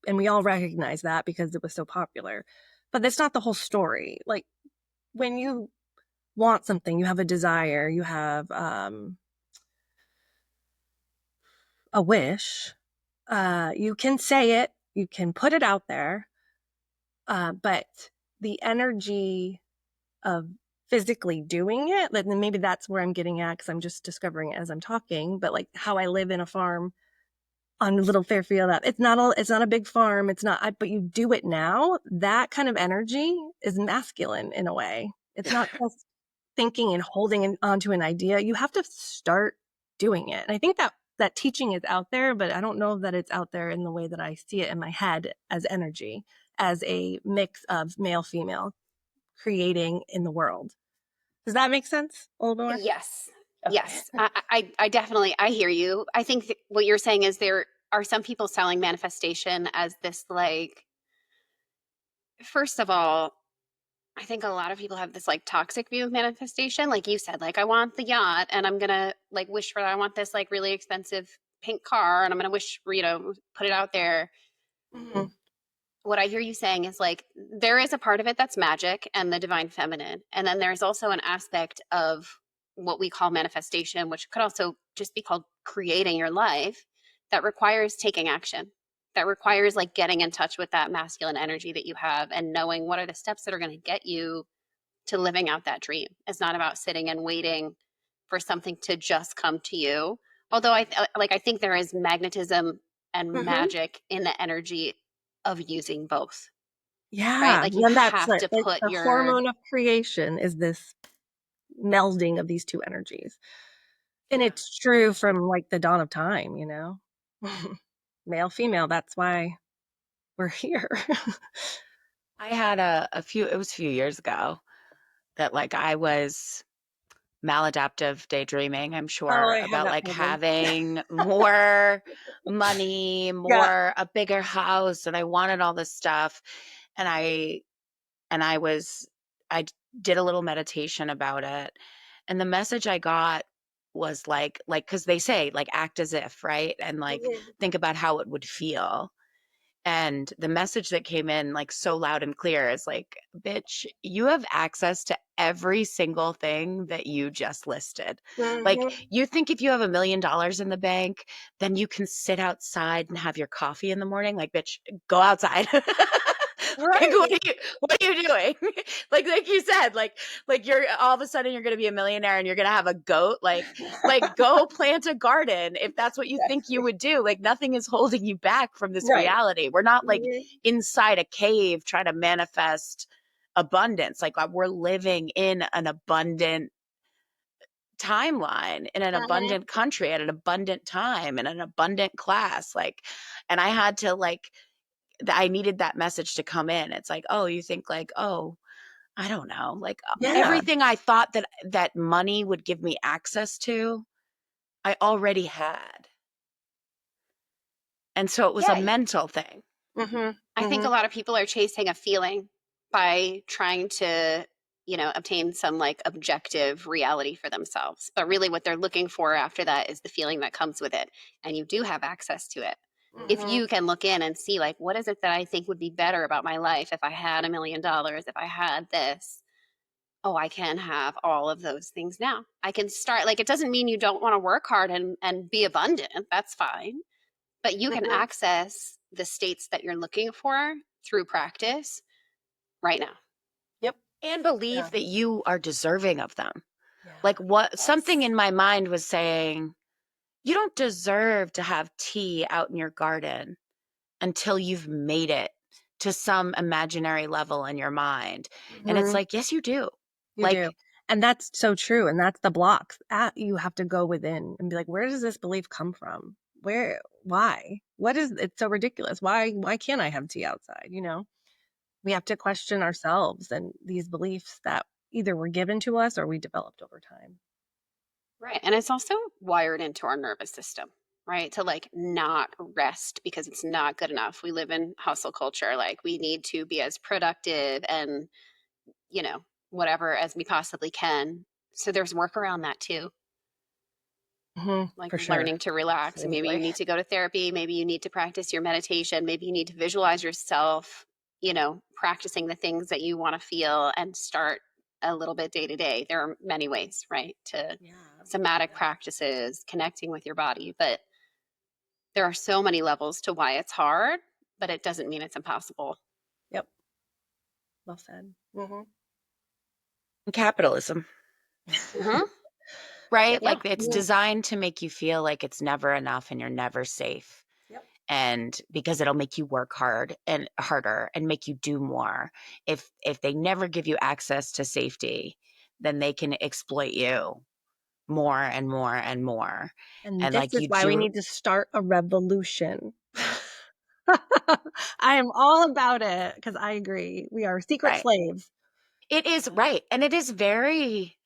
and we all recognize that because it was so popular. But that's not the whole story. Like when you want something, you have a desire, you have a wish, you can say it, you can put it out there, but the energy of physically doing it, then maybe that's where I'm getting at, because I'm just discovering it as I'm talking. But like how I live in a farm on Little Fairfield, it's not a big farm, it's not, but you do it now. That kind of energy is masculine in a way. It's not just thinking and holding onto an idea. You have to start doing it. And I think that teaching is out there, but I don't know that it's out there in the way that I see it in my head as energy, as a mix of male, female, creating in the world. Does that make sense a little more? Yes. Okay. Yes. I definitely, I hear you. I think what you're saying is there are some people selling manifestation as this, like, first of all, I think a lot of people have this like toxic view of manifestation. Like you said, like, I want the yacht and I'm going to like wish for that. I want this like really expensive pink car and I'm going to wish, put it out there. Mm-hmm. What I hear you saying is like, there is a part of it that's magic and the divine feminine. And then there's also an aspect of what we call manifestation, which could also just be called creating your life, that requires taking action, that requires like getting in touch with that masculine energy that you have and knowing what are the steps that are going to get you to living out that dream. It's not about sitting and waiting for something to just come to you. Although I think there is magnetism and magic in the energy of using both. Yeah. Right? Like you and that's have to like put the hormone of creation is this melding of these two energies. And it's true from like the dawn of time, male, female. That's why we're here. I had it was a few years ago that like I was maladaptive daydreaming, I'm sure, I have about that like problem. having more money, a bigger house, and I wanted all this stuff. And I did a little meditation about it. And the message I got was like, because they say like act as if, right? And like think about how it would feel. And the message that came in like so loud and clear is like, bitch, you have access to every single thing that you just listed. Like, you think if you have $1 million in the bank, then you can sit outside and have your coffee in the morning? Like, bitch, go outside. Right. What are you doing? like you said, like you're all of a sudden you're gonna be a millionaire and you're gonna have a goat. Like go plant a garden if that's what you think you would do. Like nothing is holding you back from this reality. We're not like inside a cave trying to manifest abundance. Like we're living in an abundant timeline, in an abundant country, at an abundant time, in an abundant class. Like, and I had to like, I needed that message to come in. It's like, oh, you think like, oh, I don't know, like everything I thought that money would give me access to, I already had. And so it was a mental thing. I think a lot of people are chasing a feeling by trying to, obtain some like objective reality for themselves. But really what they're looking for after that is the feeling that comes with it. And you do have access to it. If you can look in and see like, what is it that I think would be better about my life if I had $1 million, if I had this, oh, I can have all of those things now. I can start, like, it doesn't mean you don't want to work hard and be abundant. That's fine. But you can access the states that you're looking for through practice right now. Yep. And believe that you are deserving of them. Like something in my mind was saying, you don't deserve to have tea out in your garden until you've made it to some imaginary level in your mind. And it's Mhm. like, yes, you do. You Like, do. And that's so true. And that's the blocks. You have to go within and be like, where does this belief come from? Why? It's so ridiculous. Why can't I have tea outside? We have to question ourselves and these beliefs that either were given to us or we developed over time. Right. And it's also wired into our nervous system, right? To like not rest because it's not good enough. We live in hustle culture. Like we need to be as productive and, whatever as we possibly can. So there's work around that too, like For sure. learning to relax. And maybe you Absolutely. need to go to therapy. Maybe you need to practice your meditation. Maybe you need to visualize yourself, practicing the things that you want to feel and start a little bit day to day. There are many ways, right? To Yeah. somatic practices, connecting with your body. But there are so many levels to why it's hard, but it doesn't mean it's impossible. Yep. Well said. capitalism, Mhm. right? Yeah. Like it's designed to make you feel like it's never enough and you're never safe. Yep. And because it'll make you work hard and harder and make you do more. If they never give you access to safety, then they can exploit you more and more and more. And And this like is you why we do, need to start a revolution. I am all about it because I agree. We are secret right? slaves. It is right. And it is very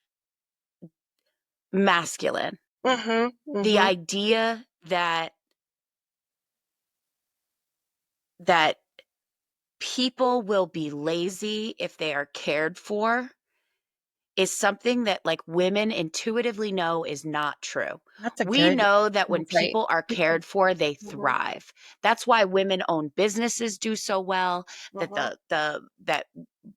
masculine. The idea that people will be lazy if they are cared for is something that like women intuitively know is not true. That's a We good know that when insight. people are cared for, they thrive. That's why women owned businesses do so well. That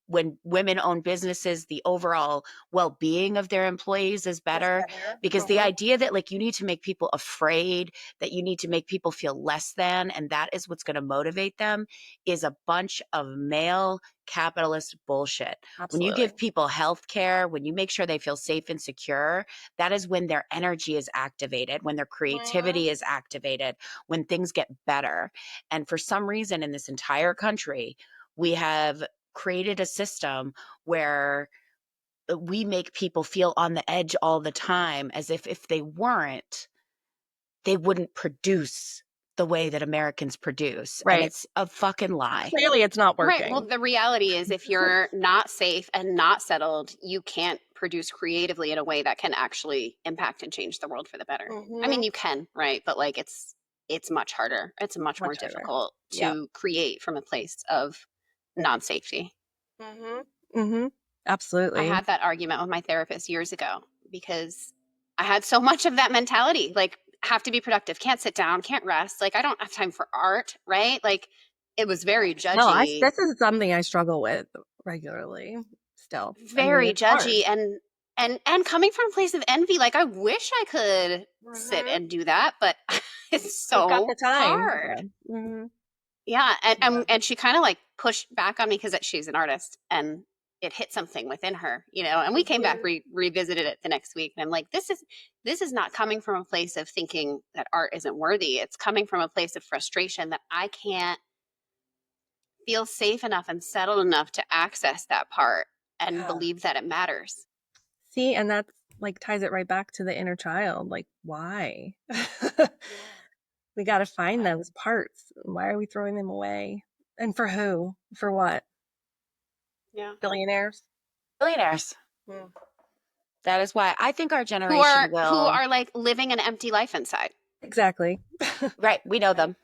when women own businesses, the overall well-being of their employees is better. Because the idea that like you need to make people afraid, that you need to make people feel less than, and that is what's going to motivate them, is a bunch of male capitalist bullshit. When you give people health care, when you make sure they feel safe and secure, that is when their energy is activated, when their creativity is activated, when things get better. And for some reason in this entire country, we have created a system where we make people feel on the edge all the time, as if they weren't, they wouldn't produce the way that Americans produce. Right. And it's a fucking lie. Clearly, it's not working. Right. Well, the reality is if you're not safe and not settled, you can't produce creatively in a way that can actually impact and change the world for the better. I mean, you can, right? But like it's much harder. It's much more harder. difficult Yep. to create from a place of non-safety. Absolutely. I had that argument with my therapist years ago because I had so much of that mentality, like have to be productive, can't sit down, can't rest. Like I don't have time for art, right? Like it was very judgy. No, this is something I struggle with regularly still. Very judgy and coming from a place of envy. Like I wish I could sit and do that, but it's so got the time. hard. Yeah. And she kind of like pushed back on me because she's an artist and it hit something within her, and we came back, revisited it the next week. And I'm like, this is not coming from a place of thinking that art isn't worthy. It's coming from a place of frustration that I can't feel safe enough and settled enough to access that part and believe that it matters. See, and that's like ties it right back to the inner child. Like, why? We got to find those parts. Why are we throwing them away? And for who? For what? Yeah. Billionaires. Hmm. That is why I think our generation who are like living an empty life inside. Exactly. Right. We know them.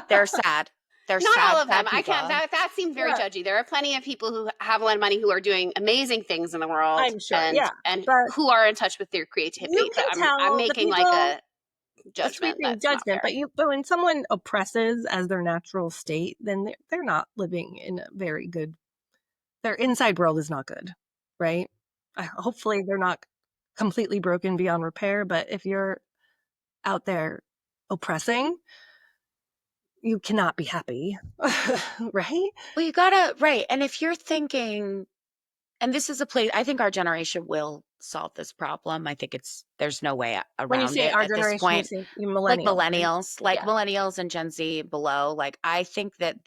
They're sad. They're not sad, all of them. people. I can't. That seems very judgy. There are plenty of people who have a lot of money who are doing amazing things in the world. I'm sure. And who are in touch with their creativity. You can tell I'm making people, like a judgment. But when someone oppresses as their natural state, then they're not living in a very good. Their inside world is not good, right? Hopefully, they're not completely broken beyond repair. But if you're out there oppressing, you cannot be happy, right? Well, you gotta, right. And if you're thinking And this is a place, I think our generation will solve this problem. I think there's no way When you around say it our at this generation, you point. say Like millennials, right? millennials, like Yeah. millennials and Gen Z below. Like, I think that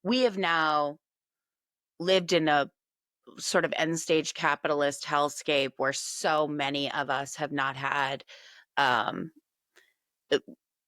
we have now lived in a sort of end stage capitalist hellscape where so many of us have not had um,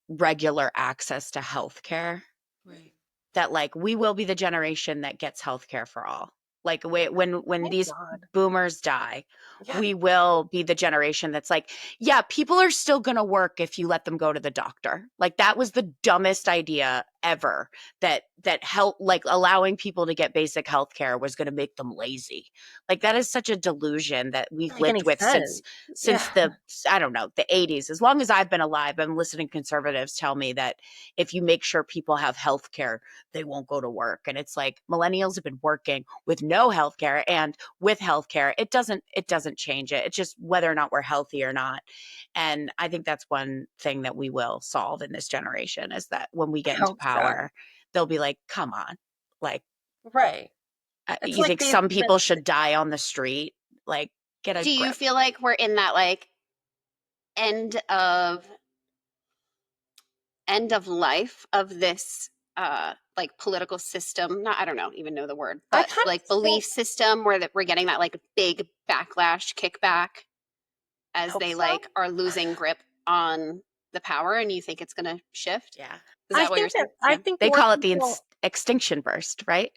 regular access to healthcare. Right. That like we will be the generation that gets healthcare for all. Like when Thank these God. boomers die, Yeah. we will be the generation that's like, yeah, people are still going to work if you let them go to the doctor. Like, that was the dumbest idea ever, that help, like allowing people to get basic healthcare was going to make them lazy. Like, that is such a delusion that we've Doesn't make any lived with sense. since Yeah. I don't know, the 80s. As long as I've been alive, I'm listening conservatives tell me that if you make sure people have healthcare, they won't go to work. And it's like, millennials have been working with no healthcare and with healthcare. It doesn't change it. It's just whether or not we're healthy or not. And I think that's one thing that we will solve in this generation, is that when we get into Hope so. power, they'll be like, come on, like, Right. It's you like think some people should die on the street? Like, get a Do you grip. feel like we're in that like end of life of this like political system? Not, I don't know, even know the word, I but kind like of belief system where that we're getting that like big backlash, kickback as hope they so. like are losing grip on the power, and you think it's going to shift? Yeah. Is that what you're saying? I Yeah. think They more call it the people- extinction burst, right?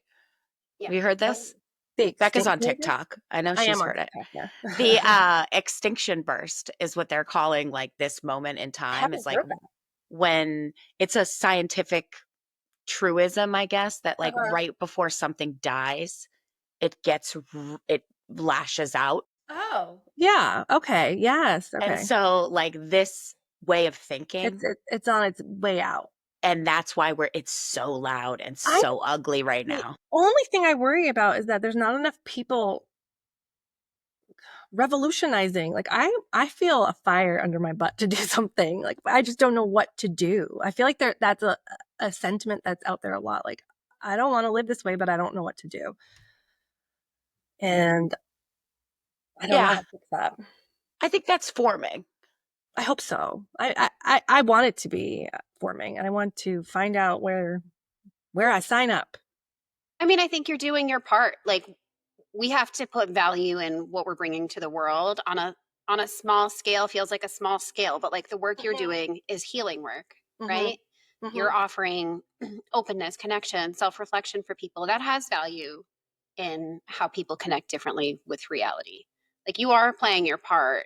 Yeah. Have you heard this? the Becca's on extinction- TikTok. I know I she's am on heard it. TikTok, yeah. The extinction burst is what they're calling like this moment in time. haven't It's like heard that. when it's a scientific truism, I guess, that like Uh-huh. right before something dies, it lashes out. Oh. Yeah. Okay. Yes. Okay. And so like this way of thinking, it's on its way out. and that's why it's so loud and so ugly right now. Only thing I worry about is that there's not enough people revolutionizing. Like I feel a fire under my butt to do something. Like, I just don't know what to do. I feel like that's a sentiment that's out there a lot. Like, I don't want to live this way, but I don't know what to do. And I don't know how to fix that. I think that's forming. I hope so. I want it to be forming, and I want to find out where I sign up. I mean, I think you're doing your part. Like, we have to put value in what we're bringing to the world on a small scale. Feels like a small scale, but like the work you're doing is healing work, right? You're offering openness, connection, self-reflection for people. That has value in how people connect differently with reality. Like, you are playing your part.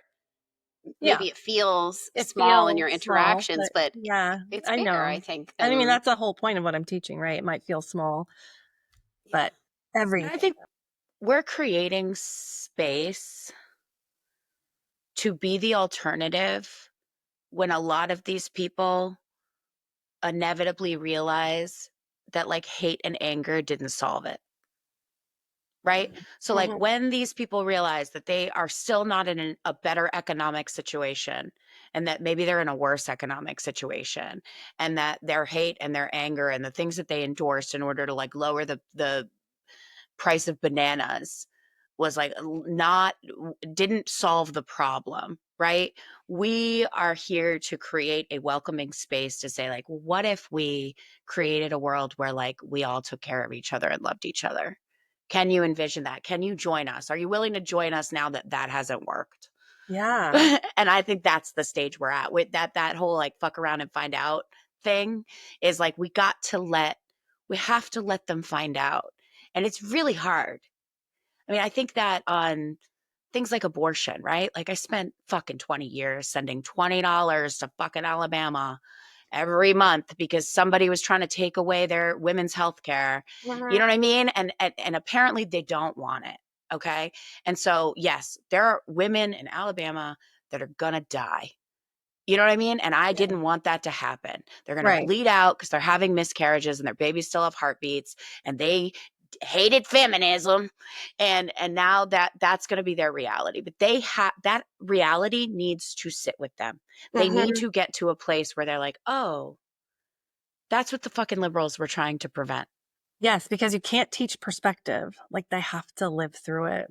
Maybe it feels small in your interactions, but yeah, it's I bigger, know. I think. I mean, that's the whole point of what I'm teaching, right? It might feel small, but everything. I think we're creating space to be the alternative when a lot of these people inevitably realize that like hate and anger didn't solve it. Right? So like when these people realize that they are still not in a better economic situation, and that maybe they're in a worse economic situation, and that their hate and their anger and the things that they endorsed in order to like lower the price of bananas was like didn't solve the problem, right? We are here to create a welcoming space to say like, what if we created a world where like we all took care of each other and loved each other? Can you envision that? Can you join us? Are you willing to join us now that hasn't worked? Yeah. And I think that's the stage we're at with that whole like fuck around and find out thing is like, we have to let them find out. And it's really hard. I mean, I think that on things like abortion, right? Like I spent fucking 20 years sending $20 to fucking Alabama every month because somebody was trying to take away their women's health care. You know what I mean? And apparently they don't want it. Okay. And so, yes, there are women in Alabama that are going to die. You know what I mean? And I didn't want that to happen. They're going to bleed out because they're having miscarriages and their babies still have heartbeats, and they hated feminism. And now that's going to be their reality. But that reality needs to sit with them. They need to get to a place where they're like, oh, that's what the fucking liberals were trying to prevent. Yes, because you can't teach perspective. Like they have to live through it.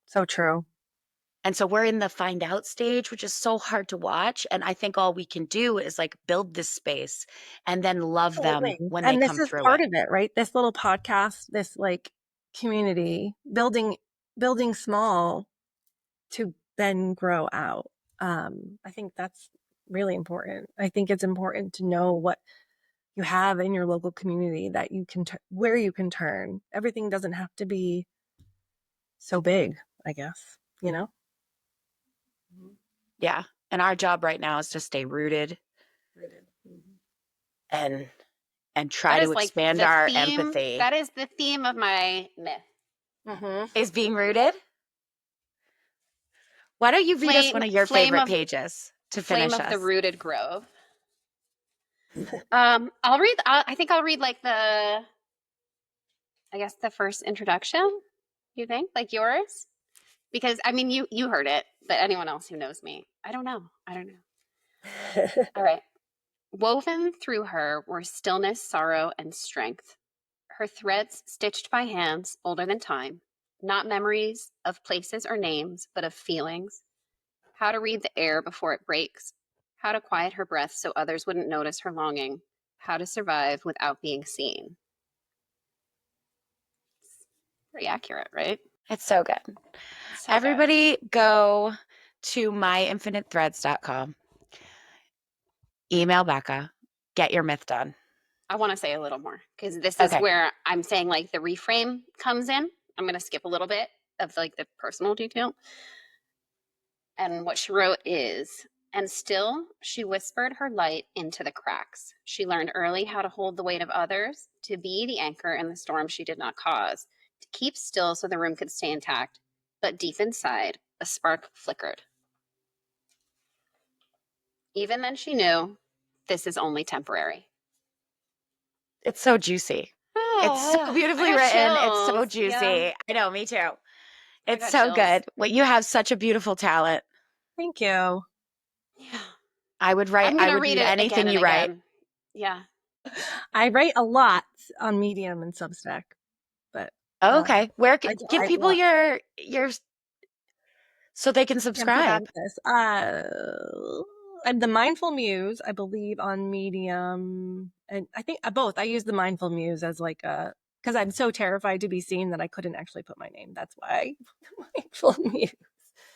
So true. And so we're in the find out stage, which is so hard to watch. And I think all we can do is like build this space and then love them when they And come this is through part it. of it, right? This little podcast, this like community, building small to then grow out. I think that's really important. I think it's important to know what you have in your local community that you can where you can turn. Everything doesn't have to be so big, I guess, you know? Yeah. And our job right now is to stay rooted and try to expand our empathy. That is the theme of my myth. Is being rooted. Why don't you read us one of your favorite pages to finish Flame us? of the Rooted Grove. I think I'll read like the first introduction. You think like yours? Because I mean, you heard it, but anyone else who knows me, I don't know. All right. Woven through her were stillness, sorrow, and strength. Her threads stitched by hands older than time, not memories of places or names, but of feelings. How to read the air before it breaks. How to quiet her breath so others wouldn't notice her longing. How to survive without being seen. It's pretty accurate, right? It's so good. Everybody go to myinfinitethreads.com. Email Becca. Get your myth done. I want to say a little more because this is where I'm saying like the reframe comes in. I'm going to skip a little bit of like the personal detail. And what she wrote is, and still she whispered her light into the cracks. She learned early how to hold the weight of others, to be the anchor in the storm she did not cause, to keep still so the room could stay intact. But deep inside, a spark flickered. Even then she knew this is only temporary. It's so juicy. It's so beautifully written. Chills. It's so juicy. Yeah. I know, me too. It's so good. Well, you have such a beautiful talent. Thank you. Yeah. I would read anything you write. Yeah. I write a lot on Medium and Substack. But okay. Where give people your so they can subscribe. I'm the Mindful Muse, I believe, on Medium, and I think both. I use the Mindful Muse as like because I'm so terrified to be seen that I couldn't actually put my name. That's why Mindful Muse.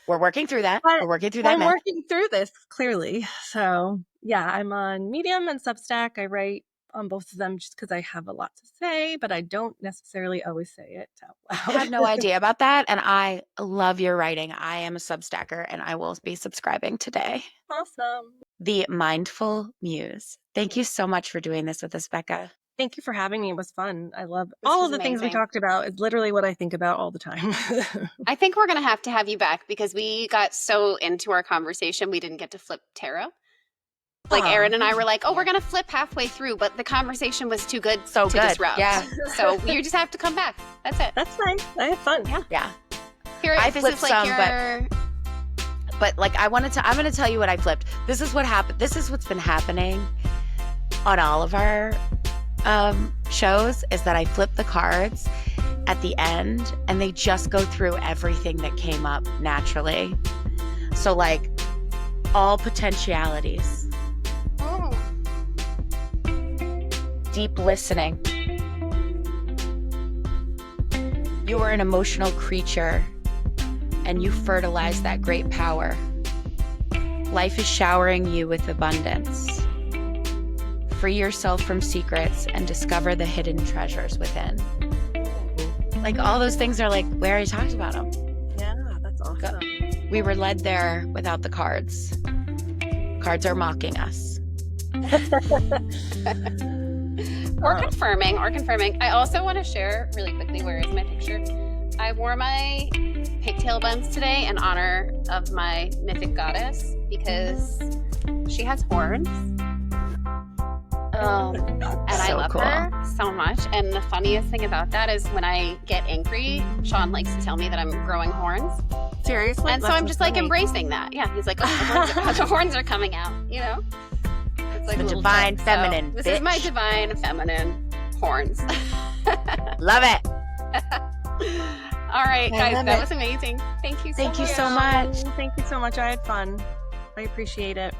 We're working through that. I'm working through this clearly. So yeah, I'm on Medium and Substack. I write on both of them just because I have a lot to say, but I don't necessarily always say it out loud. I have no idea about that, and I love your writing. I am a Substacker, and I will be subscribing today. Awesome. The Mindful Muse. Thank you so much for doing this with us, Becca. Thank you for having me. It was fun. I love all of the things we talked about. It's literally what I think about all the time. I think we're going to have you back because we got so into our conversation, we didn't get to flip tarot. Like Erin and I were like, we're going to flip halfway through, but the conversation was too good to disrupt. Yeah. So you just have to come back. That's it. That's fine. I had fun. Yeah. Here, I flipped some, but like I'm going to tell you what I flipped. This is what happened. This is what's been happening on all of our shows is that I flip the cards at the end and they just go through everything that came up naturally. So like all potentialities. Deep listening. You are an emotional creature and you fertilize that great power. Life is showering you with abundance. Free yourself from secrets and discover the hidden treasures within. Like all those things are like, we already talked about them. Yeah, that's awesome. We were led there without the cards. Cards are mocking us. Or confirming. I also want to share really quickly, where is my picture? I wore my pigtail buns today in honor of my mythic goddess because she has horns. And I love her so much. And the funniest thing about that is when I get angry, Sean likes to tell me that I'm growing horns. Seriously? And so I'm just like embracing that. Yeah, he's like, the horns are coming out, you know? It's like the divine feminine. This is my divine feminine. horns. Love it. All right, I guys, love that it. was amazing. Thank you so much. Thank you so much. Thank you so much. I had fun. I appreciate it.